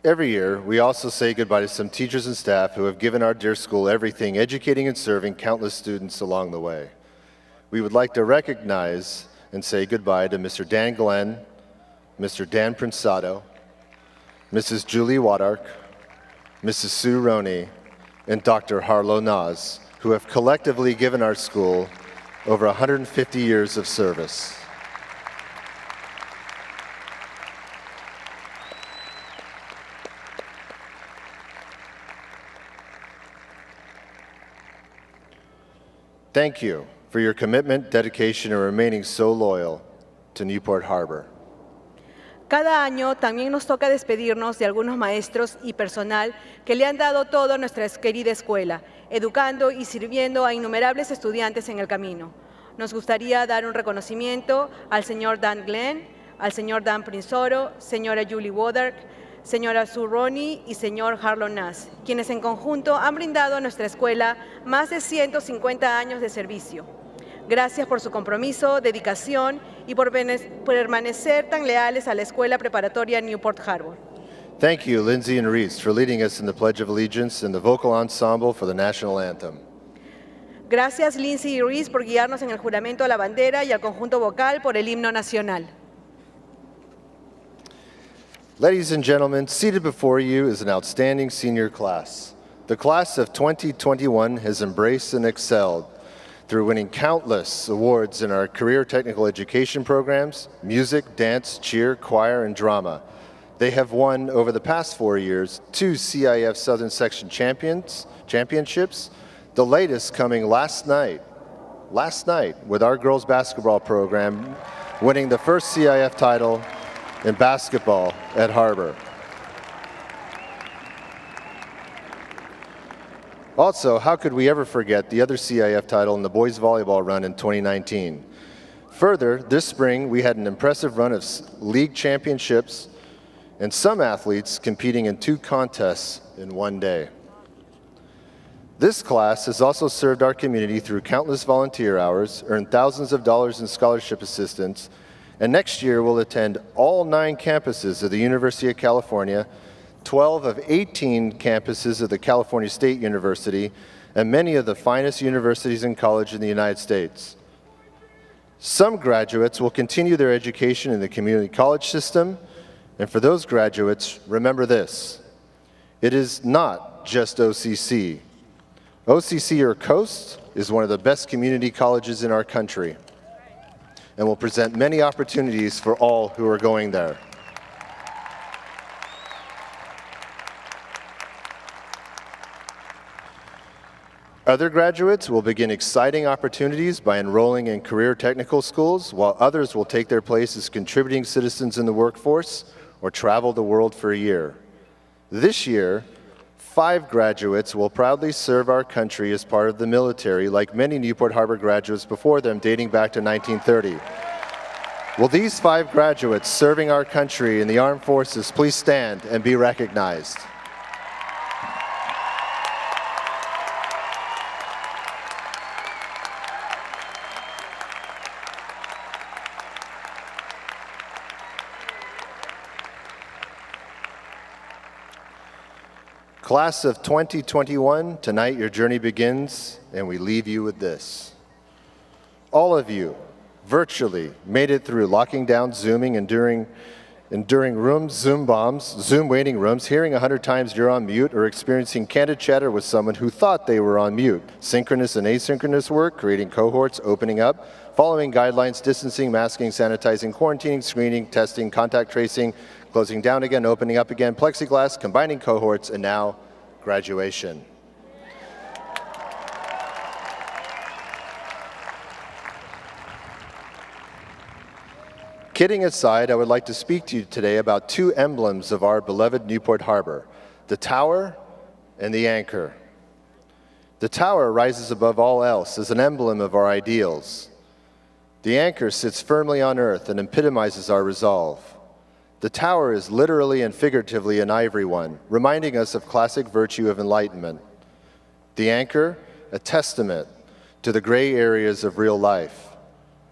Every year, we also say goodbye to some teachers and staff who have given our dear school everything, educating and serving countless students along the way. We would like to recognize and say goodbye to Mr. Dan Glenn, Mr. Dan Prinsato, Mrs. Julie Wadark, Mrs. Sue Roney, and Dr. Harlow Nas, who have collectively given our school over 150 years of service. Thank you for your commitment, dedication, and remaining so loyal to Newport Harbor. Cada año también nos toca despedirnos de algunos maestros y personal que le han dado todo a nuestra querida escuela, educando y sirviendo a innumerables estudiantes en el camino. Nos gustaría dar un reconocimiento al señor Dan Glenn, al señor Dan Prinsoro, señora Julie Wodark, señora Sue Roney y señor Harlow Nas, quienes en conjunto han brindado a nuestra escuela más de 150 años de servicio. Gracias por su compromiso, dedicación y por permanecer tan leales a la Escuela Preparatoria Newport Harbor. Thank you, Lindsay and Reese, for leading us in the Pledge of Allegiance and the vocal ensemble for the national anthem. Gracias, Lindsay y Reese, por guiarnos en el juramento a la bandera y al conjunto vocal por el himno nacional. Ladies and gentlemen, seated before you is an outstanding senior class. The class of 2021 has embraced and excelled through winning countless awards in our career technical education programs, music, dance, cheer, choir, and drama. They have won, over the past 4 years, 2 CIF Southern Section championships, the latest coming last night with our girls basketball program, winning the first CIF title in basketball at Harbor. Also, how could we ever forget the other CIF title in the boys volleyball run in 2019? Further, this spring we had an impressive run of league championships and some athletes competing in 2 contests in one day. This class has also served our community through countless volunteer hours, earned thousands of dollars in scholarship assistance, and next year will attend all 9 campuses of the University of California, 12 of 18 campuses of the California State University, and many of the finest universities and colleges in the United States. Some graduates will continue their education in the community college system, and for those graduates, remember this: it is not just OCC. OCC or Coast is one of the best community colleges in our country and will present many opportunities for all who are going there. Other graduates will begin exciting opportunities by enrolling in career technical schools, while others will take their place as contributing citizens in the workforce or travel the world for a year. This year, 5 graduates will proudly serve our country as part of the military, like many Newport Harbor graduates before them, dating back to 1930. Will these 5 graduates serving our country in the armed forces please stand and be recognized? Class of 2021, tonight your journey begins, and we leave you with this. All of you virtually made it through locking down, Zooming, enduring rooms, Zoom bombs, Zoom waiting rooms, hearing 100 times you're on mute, or experiencing candid chatter with someone who thought they were on mute. Synchronous and asynchronous work, creating cohorts, opening up, following guidelines, distancing, masking, sanitizing, quarantining, screening, testing, contact tracing, closing down again, opening up again, plexiglass, combining cohorts, and now graduation. Kidding aside, I would like to speak to you today about 2 emblems of our beloved Newport Harbor, the tower and the anchor. The tower rises above all else as an emblem of our ideals. The anchor sits firmly on earth and epitomizes our resolve. The tower is literally and figuratively an ivory one, reminding us of classic virtue of enlightenment. The anchor, a testament to the gray areas of real life,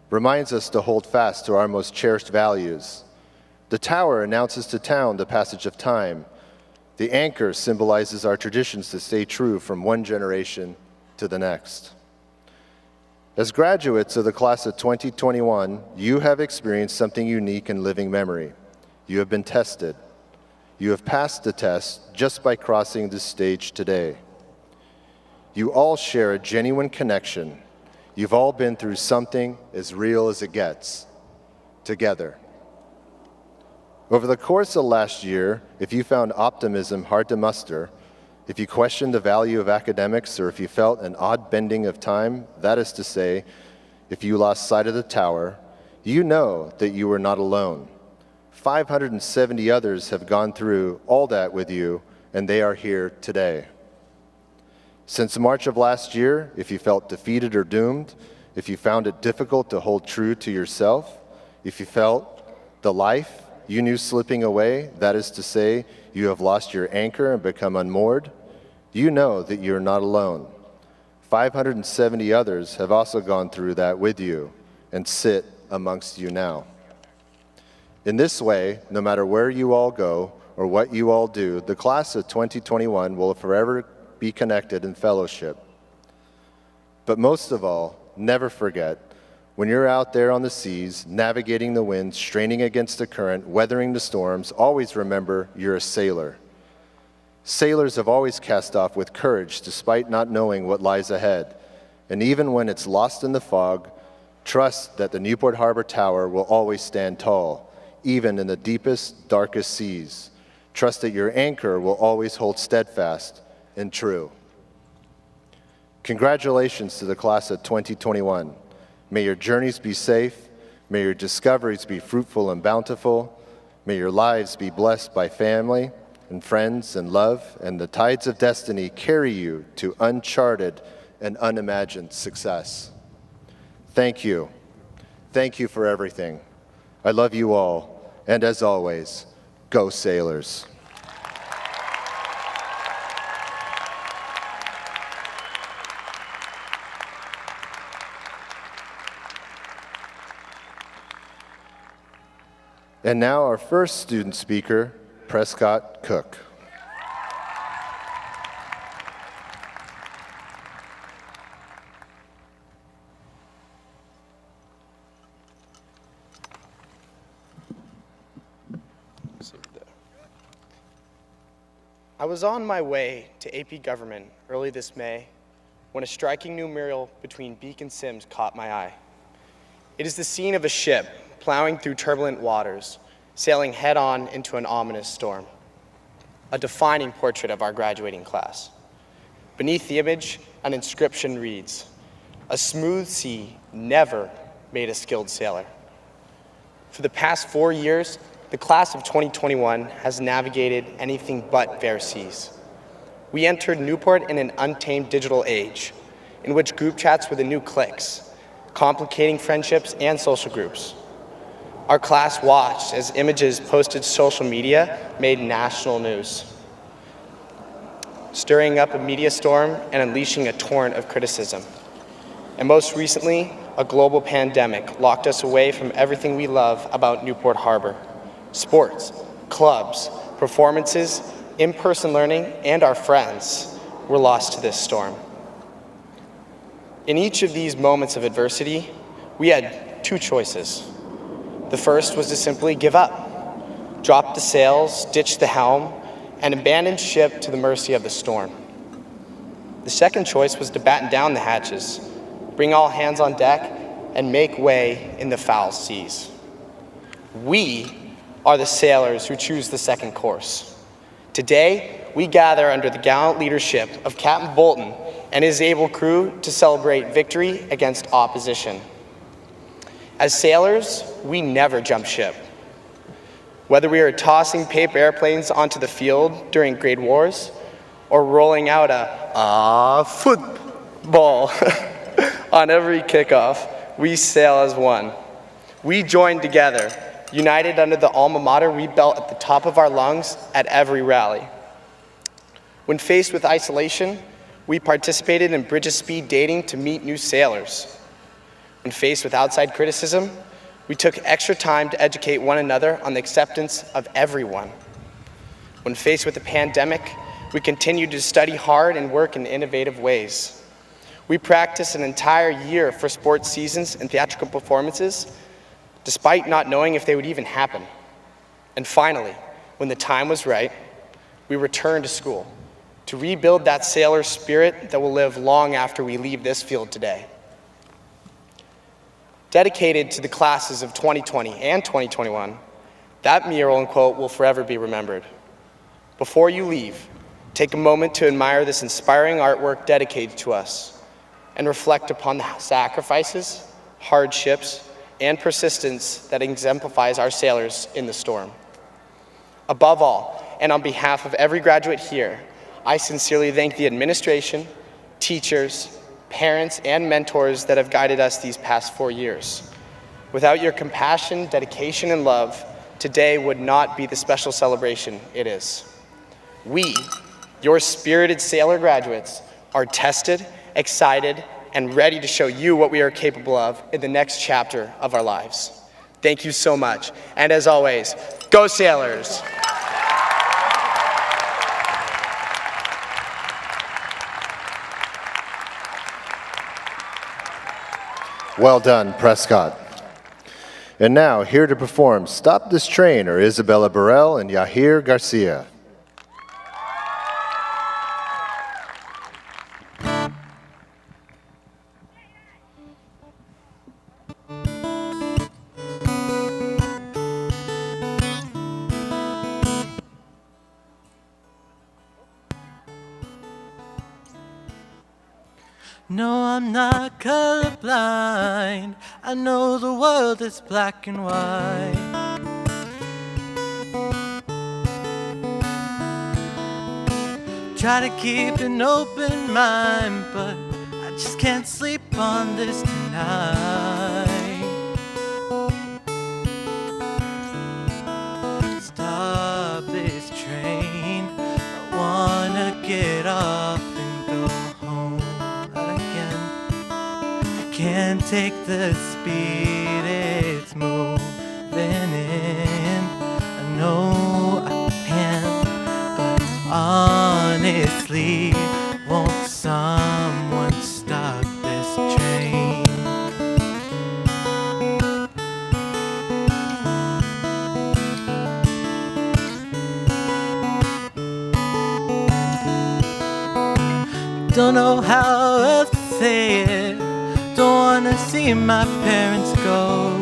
reminds us to hold fast to our most cherished values. The tower announces to town the passage of time. The anchor symbolizes our traditions to stay true from one generation to the next. As graduates of the class of 2021, you have experienced something unique in living memory. You have been tested. You have passed the test just by crossing this stage today. You all share a genuine connection. You've all been through something as real as it gets, together. Over the course of last year, if you found optimism hard to muster, if you questioned the value of academics, or if you felt an odd bending of time, that is to say, if you lost sight of the tower, you know that you were not alone. 570 others have gone through all that with you, and they are here today. Since March of last year, if you felt defeated or doomed, if you found it difficult to hold true to yourself, if you felt the life you knew slipping away, that is to say, you have lost your anchor and become unmoored, you know that you're not alone. 570 others have also gone through that with you and sit amongst you now. In this way, no matter where you all go or what you all do, the class of 2021 will forever be connected in fellowship. But most of all, never forget, when you're out there on the seas, navigating the winds, straining against the current, weathering the storms, always remember you're a sailor. Sailors have always cast off with courage despite not knowing what lies ahead. And even when it's lost in the fog, trust that the Newport Harbor Tower will always stand tall, even in the deepest, darkest seas. Trust that your anchor will always hold steadfast and true. Congratulations to the class of 2021. May your journeys be safe. May your discoveries be fruitful and bountiful. May your lives be blessed by family and friends and love, and the tides of destiny carry you to uncharted and unimagined success. Thank you. Thank you for everything. I love you all, and as always, go Sailors. And now our first student speaker, Prescott Cook. I was on my way to AP Government early this May when a striking new mural between Beak and Sims caught my eye. It is the scene of a ship plowing through turbulent waters, sailing head-on into an ominous storm. A defining portrait of our graduating class. Beneath the image, an inscription reads, "A smooth sea never made a skilled sailor." For the past 4 years, the class of 2021 has navigated anything but fair seas. We entered Newport in an untamed digital age, in which group chats were the new cliques, complicating friendships and social groups. Our class watched as images posted to social media made national news, stirring up a media storm and unleashing a torrent of criticism. And most recently, a global pandemic locked us away from everything we love about Newport Harbor. Sports, clubs, performances, in-person learning, and our friends were lost to this storm. In each of these moments of adversity, we had two choices. The first was to simply give up, drop the sails, ditch the helm, and abandon ship to the mercy of the storm. The second choice was to batten down the hatches, bring all hands on deck, and make way in the foul seas. We are the sailors who choose the second course. Today, we gather under the gallant leadership of Captain Bolton and his able crew to celebrate victory against opposition. As sailors, we never jump ship. Whether we are tossing paper airplanes onto the field during grade wars or rolling out a football on every kickoff, we sail as one. We join together, united under the alma mater we belt at the top of our lungs at every rally. When faced with isolation, we participated in bridge of speed dating to meet new sailors. When faced with outside criticism, we took extra time to educate one another on the acceptance of everyone. When faced with a pandemic, we continued to study hard and work in innovative ways. We practiced an entire year for sports seasons and theatrical performances, despite not knowing if they would even happen. And finally, when the time was right, we returned to school to rebuild that sailor spirit that will live long after we leave this field today. Dedicated to the classes of 2020 and 2021, that mural and quote will forever be remembered. Before you leave, take a moment to admire this inspiring artwork dedicated to us and reflect upon the sacrifices, hardships, and persistence that exemplifies our sailors in the storm. Above all, and on behalf of every graduate here, I sincerely thank the administration, teachers, parents, and mentors that have guided us these past 4 years. Without your compassion, dedication, and love, today would not be the special celebration it is. We, your spirited sailor graduates, are tested, excited, and ready to show you what we are capable of in the next chapter of our lives. Thank you so much, and as always, go Sailors! Well done, Prescott. And now, here to perform Stop This Train are Isabella Burrell and Yahir Garcia. No, I'm not colorblind. I know the world is black and white. try to keep an open mind, but I just can't sleep on this tonight. Stop this train, I wanna get off and go home again. I can't take the speed it's moving in. I know I can, but honestly, won't someone stop this train? Don't know how else to say it. Don't wanna see my parents go.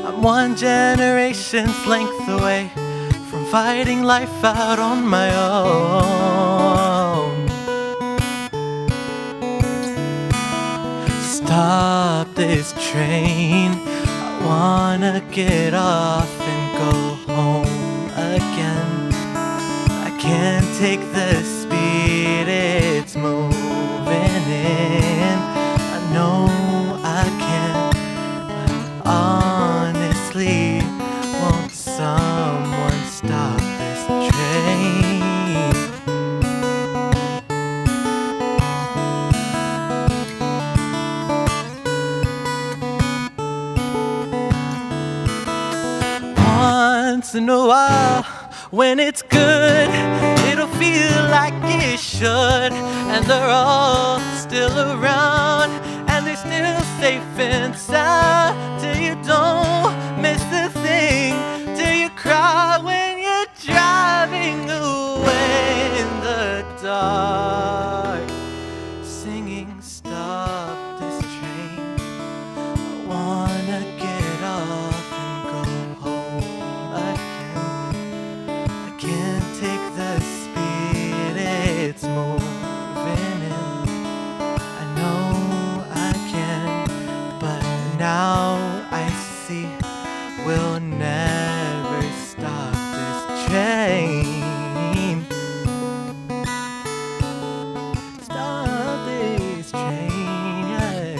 I'm one generation's length away from fighting life out on my own. Stop this train, I wanna get off and go home again. I can't take the speed it's moving in. I know I can, but honestly, won't someone stop this train? Once in a while, when it's good, it'll feel like it should. And they're all still around, and they're still safe and sound. Till you don't miss a thing, till you cry when you're driving away in the dark, singing stop this train. I wanna get off and go home again. I can't take the speed it's moving in. I know I can, but now I see we'll never stop this train. Stop this train, yeah.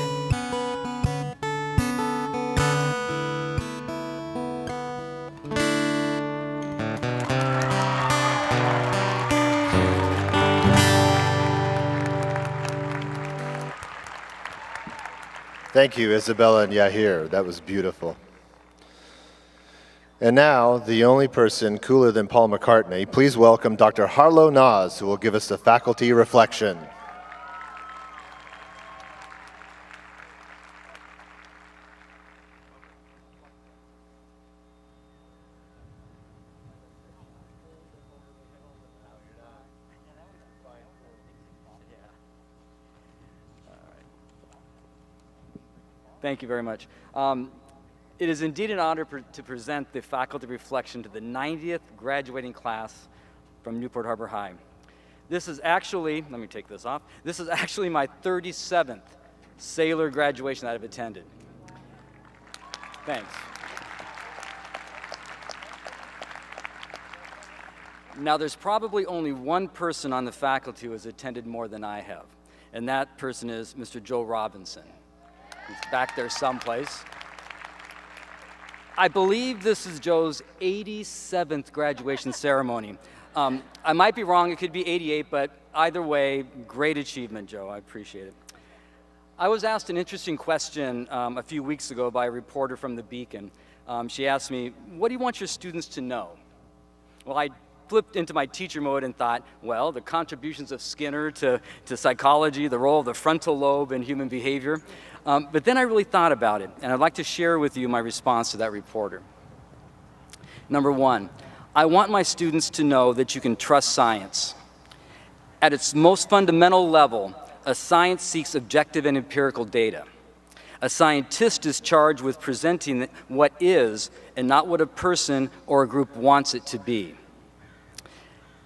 Thank you, Isabella and Yahir. That was beautiful. And now, the only person cooler than Paul McCartney, please welcome Dr. Harlow Nas, who will give us the faculty reflection. Thank you very much. It is indeed an honor to present the faculty reflection to the 90th graduating class from Newport Harbor High. This is actually, let me take this off, this is actually my 37th Sailor graduation that I've attended. Thanks. Now, there's probably only one person on the faculty who has attended more than I have, and that person is Mr. Joe Robinson. He's back there someplace. I believe this is Joe's 87th graduation ceremony. I might be wrong, it could be 88, but either way, great achievement, Joe, I appreciate it. I was asked an interesting question a few weeks ago by a reporter from the Beacon. She asked me, what do you want your students to know? Well, I flipped into my teacher mode and thought, well, the contributions of Skinner to psychology, the role of the frontal lobe in human behavior. But then I really thought about it, and I'd like to share with you my response to that reporter. Number one, I want my students to know that you can trust science. At its most fundamental level, a science seeks objective and empirical data. A scientist is charged with presenting what is and not what a person or a group wants it to be.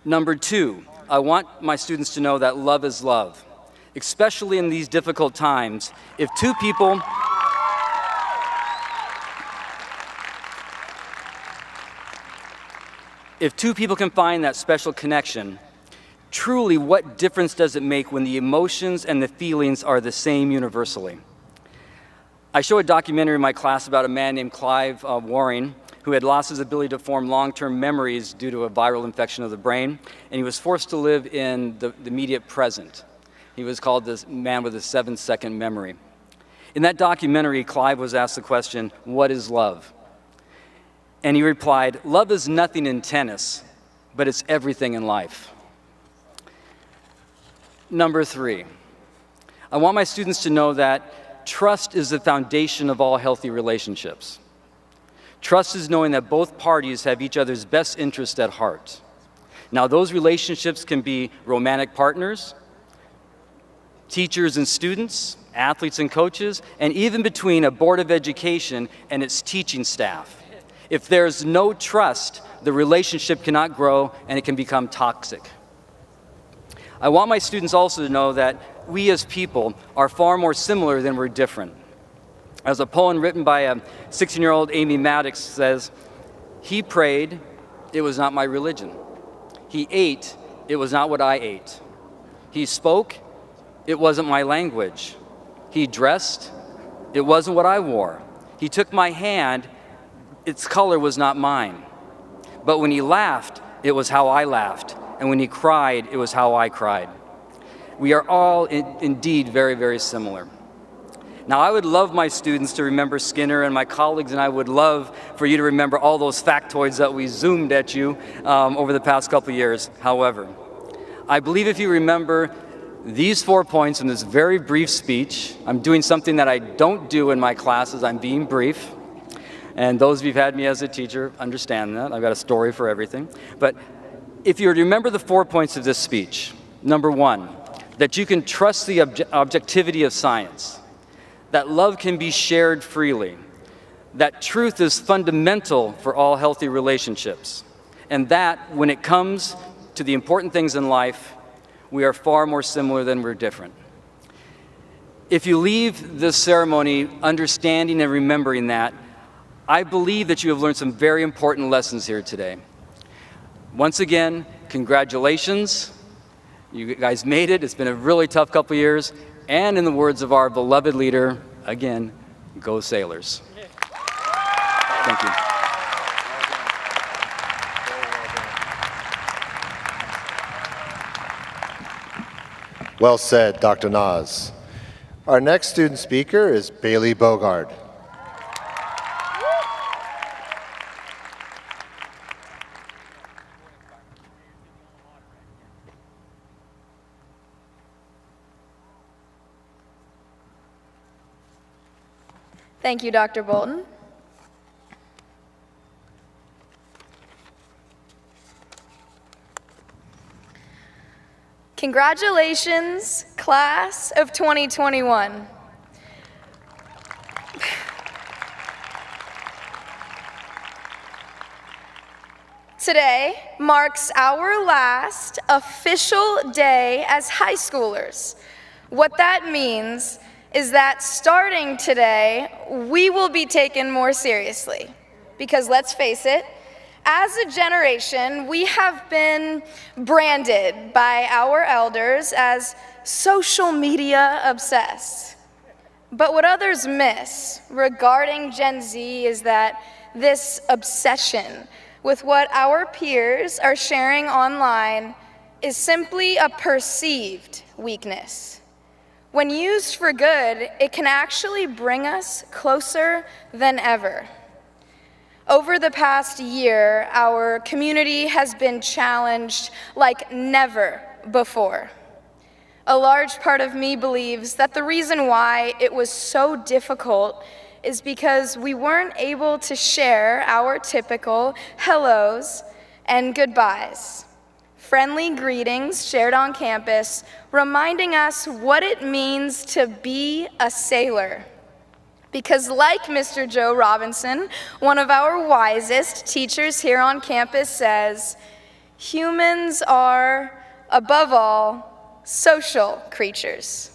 Number two, I want my students to know that love is love. Especially in these difficult times, if two people If two people can find that special connection, truly, what difference does it make when the emotions and the feelings are the same universally? I show a documentary in my class about a man named Clive Waring, who had lost his ability to form long-term memories due to a viral infection of the brain, and he was forced to live in the immediate present. He was called the man with a 7-second memory. In that documentary, Clive was asked the question, "What is love?" And he replied, "Love is nothing in tennis, but it's everything in life." Number 3, I want my students to know that trust is the foundation of all healthy relationships. Trust is knowing that both parties have each other's best interest at heart. Now, those relationships can be romantic partners, teachers and students, athletes and coaches, and even between a board of education and its teaching staff. If there's no trust, the relationship cannot grow and it can become toxic. I want my students also to know that we as people are far more similar than we're different. As a poem written by a 16-year-old Amy Maddox says, "He prayed, it was not my religion. He ate, it was not what I ate. He spoke, it wasn't my language. He dressed, it wasn't what I wore. He took my hand, its color was not mine. But when he laughed, it was how I laughed. And when he cried, it was how I cried." We are all indeed very, very similar. Now, I would love my students to remember Skinner, and my colleagues and I would love for you to remember all those factoids that we zoomed at you over the past couple of years. However, I believe if you remember these 4 points in this very brief speech, I'm doing something that I don't do in my classes. I'm being brief. And those of you who've had me as a teacher understand that. I've got a story for everything. But if you were to remember the 4 points of this speech, number 1, that you can trust the objectivity of science, that love can be shared freely, that truth is fundamental for all healthy relationships, and that when it comes to the important things in life, we are far more similar than we're different. If you leave this ceremony understanding and remembering that, I believe that you have learned some very important lessons here today. Once again, congratulations. You guys made it. It's been a really tough couple of years. And in the words of our beloved leader, again, go Sailors. Thank you. Well said, Dr. Nas. Our next student speaker is Bailey Bogard. Thank you, Dr. Bolton. Congratulations, class of 2021. Today marks our last official day as high schoolers. What that means is that starting today, we will be taken more seriously. Because let's face it, as a generation, we have been branded by our elders as social media obsessed. But what others miss regarding Gen Z is that this obsession with what our peers are sharing online is simply a perceived weakness. When used for good, it can actually bring us closer than ever. Over the past year, our community has been challenged like never before. A large part of me believes that the reason why it was so difficult is because we weren't able to share our typical hellos and goodbyes. Friendly greetings shared on campus, reminding us what it means to be a sailor. Because like Mr. Joe Robinson, one of our wisest teachers here on campus says, humans are, above all, social creatures.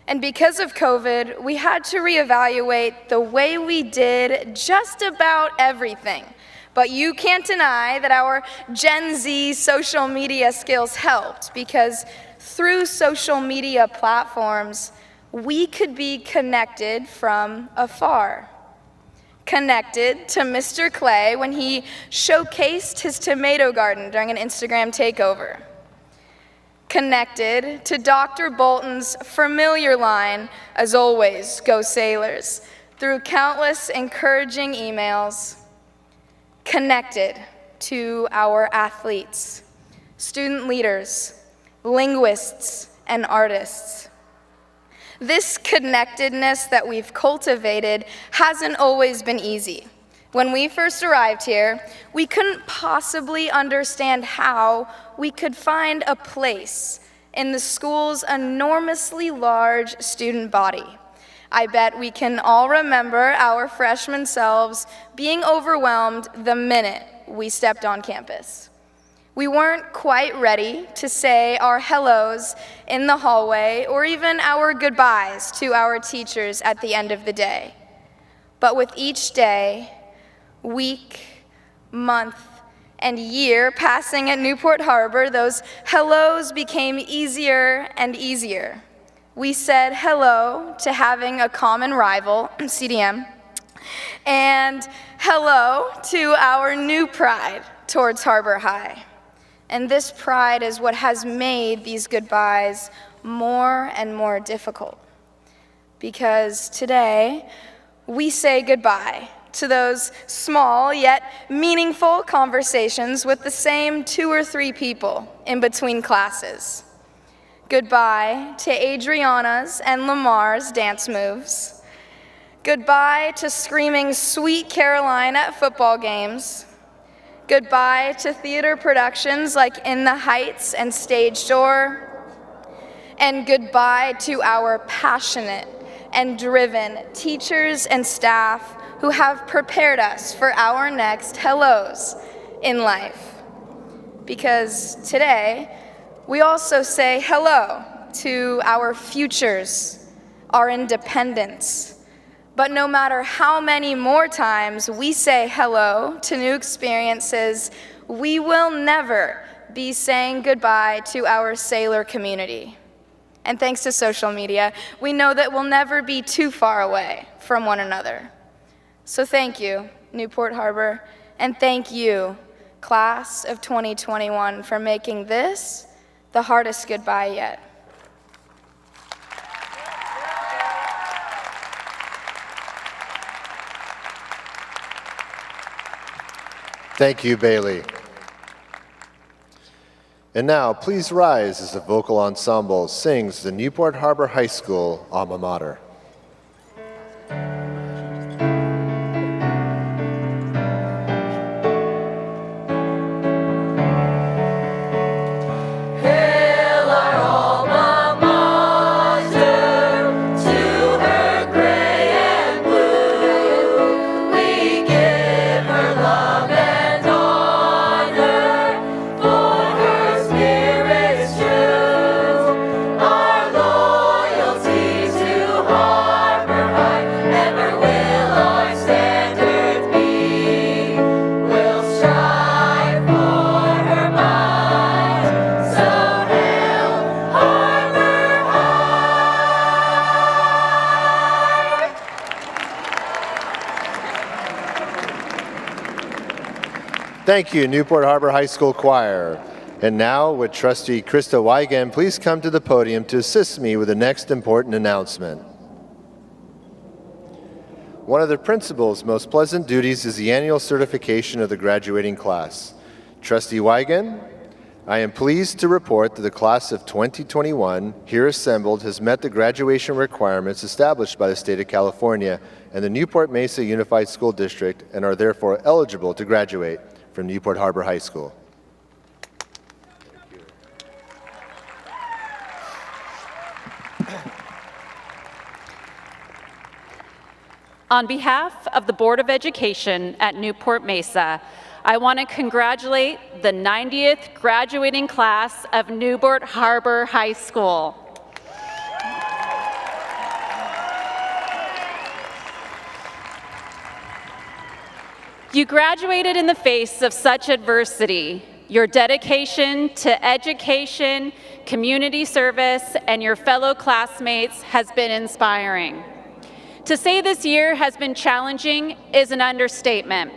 And because of COVID, we had to reevaluate the way we did just about everything, But you can't deny that our Gen Z social media skills helped, because through social media platforms, we could be connected from afar. Connected to Mr. Clay when he showcased his tomato garden during an Instagram takeover. Connected to Dr. Bolton's familiar line, as always, go Sailors, through countless encouraging emails. Connected to our athletes, student leaders, linguists, and artists. This connectedness that we've cultivated hasn't always been easy. When we first arrived here, we couldn't possibly understand how we could find a place in the school's enormously large student body. I bet we can all remember our freshman selves being overwhelmed the minute we stepped on campus. We weren't quite ready to say our hellos in the hallway or even our goodbyes to our teachers at the end of the day. But with each day, week, month, and year passing at Newport Harbor, those hellos became easier and easier. We said hello to having a common rival, CDM, and hello to our new pride towards Harbor High. And this pride is what has made these goodbyes more and more difficult. Because today, we say goodbye to those small yet meaningful conversations with the same 2 or 3 people in between classes. Goodbye to Adriana's and Lamar's dance moves. Goodbye to screaming Sweet Caroline at football games. Goodbye to theater productions like In the Heights and Stage Door. And goodbye to our passionate and driven teachers and staff who have prepared us for our next hellos in life. Because today, we also say hello to our futures, our independence. But no matter how many more times we say hello to new experiences, we will never be saying goodbye to our sailor community. And thanks to social media, we know that we'll never be too far away from one another. So thank you, Newport Harbor, and thank you, class of 2021, for making this the hardest goodbye yet. Thank you, Bailey. And now, please rise as the vocal ensemble sings the Newport Harbor High School alma mater. Thank you, Newport Harbor High School Choir. And now, would Trustee Krista Wigan please come to the podium to assist me with the next important announcement. One of the principal's most pleasant duties is the annual certification of the graduating class. Trustee Wigan, I am pleased to report that the class of 2021 here assembled has met the graduation requirements established by the state of California and the Newport Mesa Unified School District and are therefore eligible to graduate from Newport Harbor High School. On behalf of the Board of Education at Newport Mesa, I want to congratulate the 90th graduating class of Newport Harbor High School. You graduated in the face of such adversity. Your dedication to education, community service, and your fellow classmates has been inspiring. To say this year has been challenging is an understatement.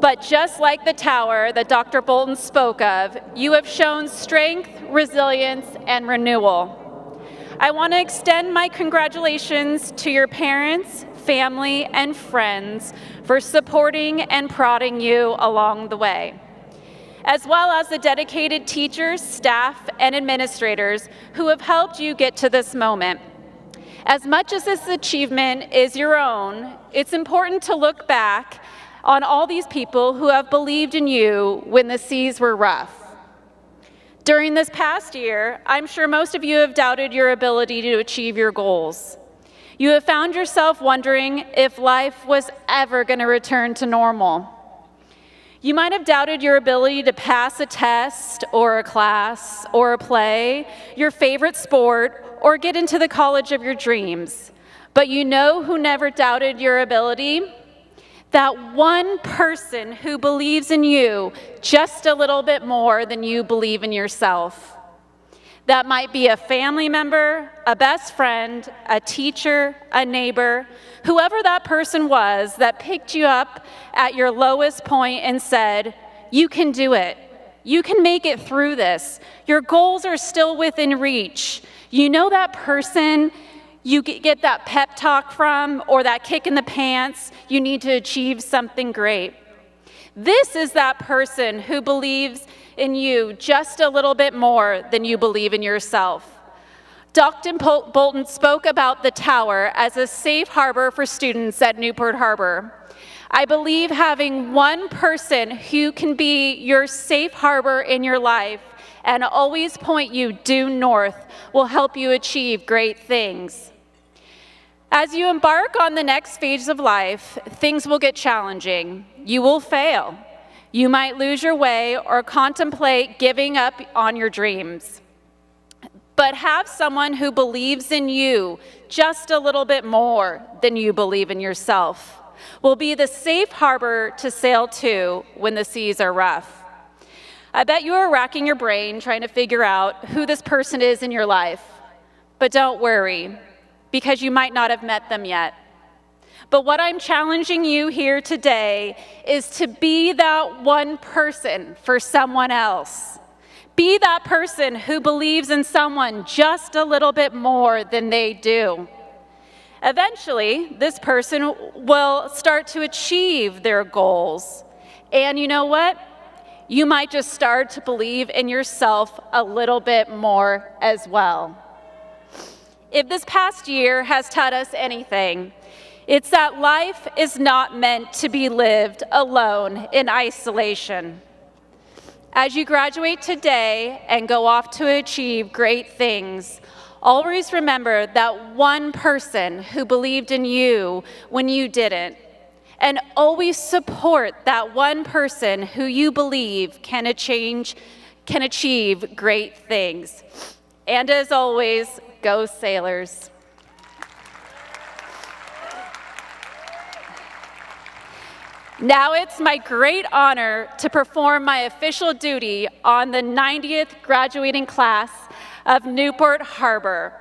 But just like the tower that Dr. Bolton spoke of, you have shown strength, resilience, and renewal. I want to extend my congratulations to your parents, family, and friends for supporting and prodding you along the way, as well as the dedicated teachers, staff, and administrators who have helped you get to this moment. As much as this achievement is your own, it's important to look back on all these people who have believed in you when the seas were rough. During this past year, I'm sure most of you have doubted your ability to achieve your goals. You have found yourself wondering if life was ever going to return to normal. You might have doubted your ability to pass a test or a class or a play, your favorite sport, or get into the college of your dreams. But you know who never doubted your ability? That one person who believes in you just a little bit more than you believe in yourself. That might be a family member, a best friend, a teacher, a neighbor, whoever that person was that picked you up at your lowest point and said, "You can do it. You can make it through this. Your goals are still within reach." You know that person you get that pep talk from, or that kick in the pants, you need to achieve something great. This is that person who believes in you just a little bit more than you believe in yourself. Dr. Bolton spoke about the tower as a safe harbor for students at Newport Harbor. I believe having one person who can be your safe harbor in your life and always point you due north will help you achieve great things. As you embark on the next phase of life, things will get challenging. You will fail. You might lose your way or contemplate giving up on your dreams. But have someone who believes in you just a little bit more than you believe in yourself. Will be the safe harbor to sail to when the seas are rough. I bet you are racking your brain trying to figure out who this person is in your life. But don't worry, because you might not have met them yet. But what I'm challenging you here today is to be that one person for someone else. Be that person who believes in someone just a little bit more than they do. Eventually, this person will start to achieve their goals. And you know what? You might just start to believe in yourself a little bit more as well. If this past year has taught us anything, it's that life is not meant to be lived alone in isolation. As you graduate today and go off to achieve great things, always remember that one person who believed in you when you didn't, and always support that one person who you believe can achieve great things. And as always, go Sailors. Now it's my great honor to perform my official duty on the 90th graduating class of Newport Harbor.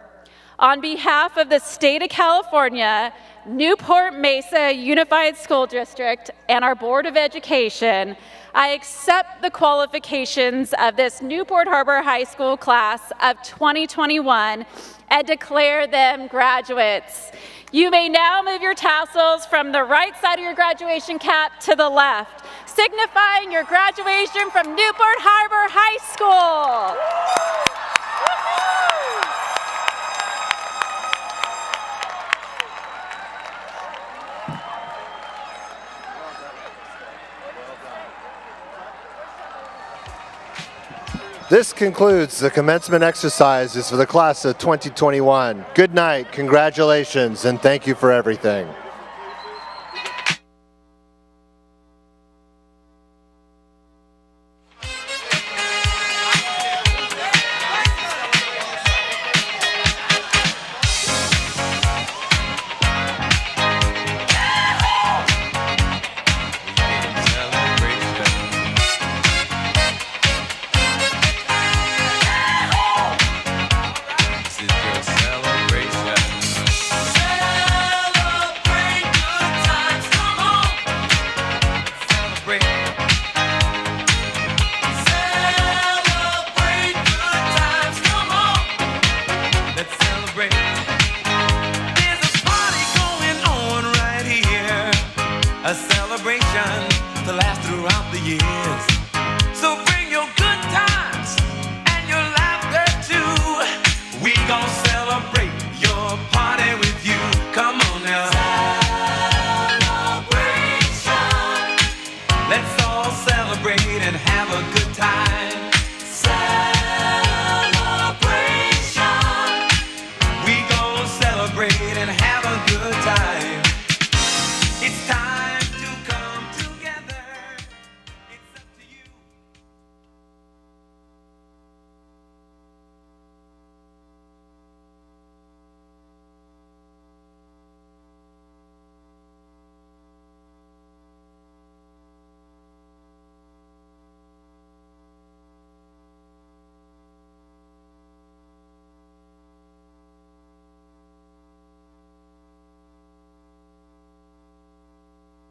On behalf of the state of California, Newport Mesa Unified School District, and our Board of Education, I accept the qualifications of this Newport Harbor High School class of 2021 and declare them graduates. You may now move your tassels from the right side of your graduation cap to the left, signifying your graduation from Newport Harbor High School. This concludes the commencement exercises for the class of 2021. Good night, congratulations, and thank you for everything.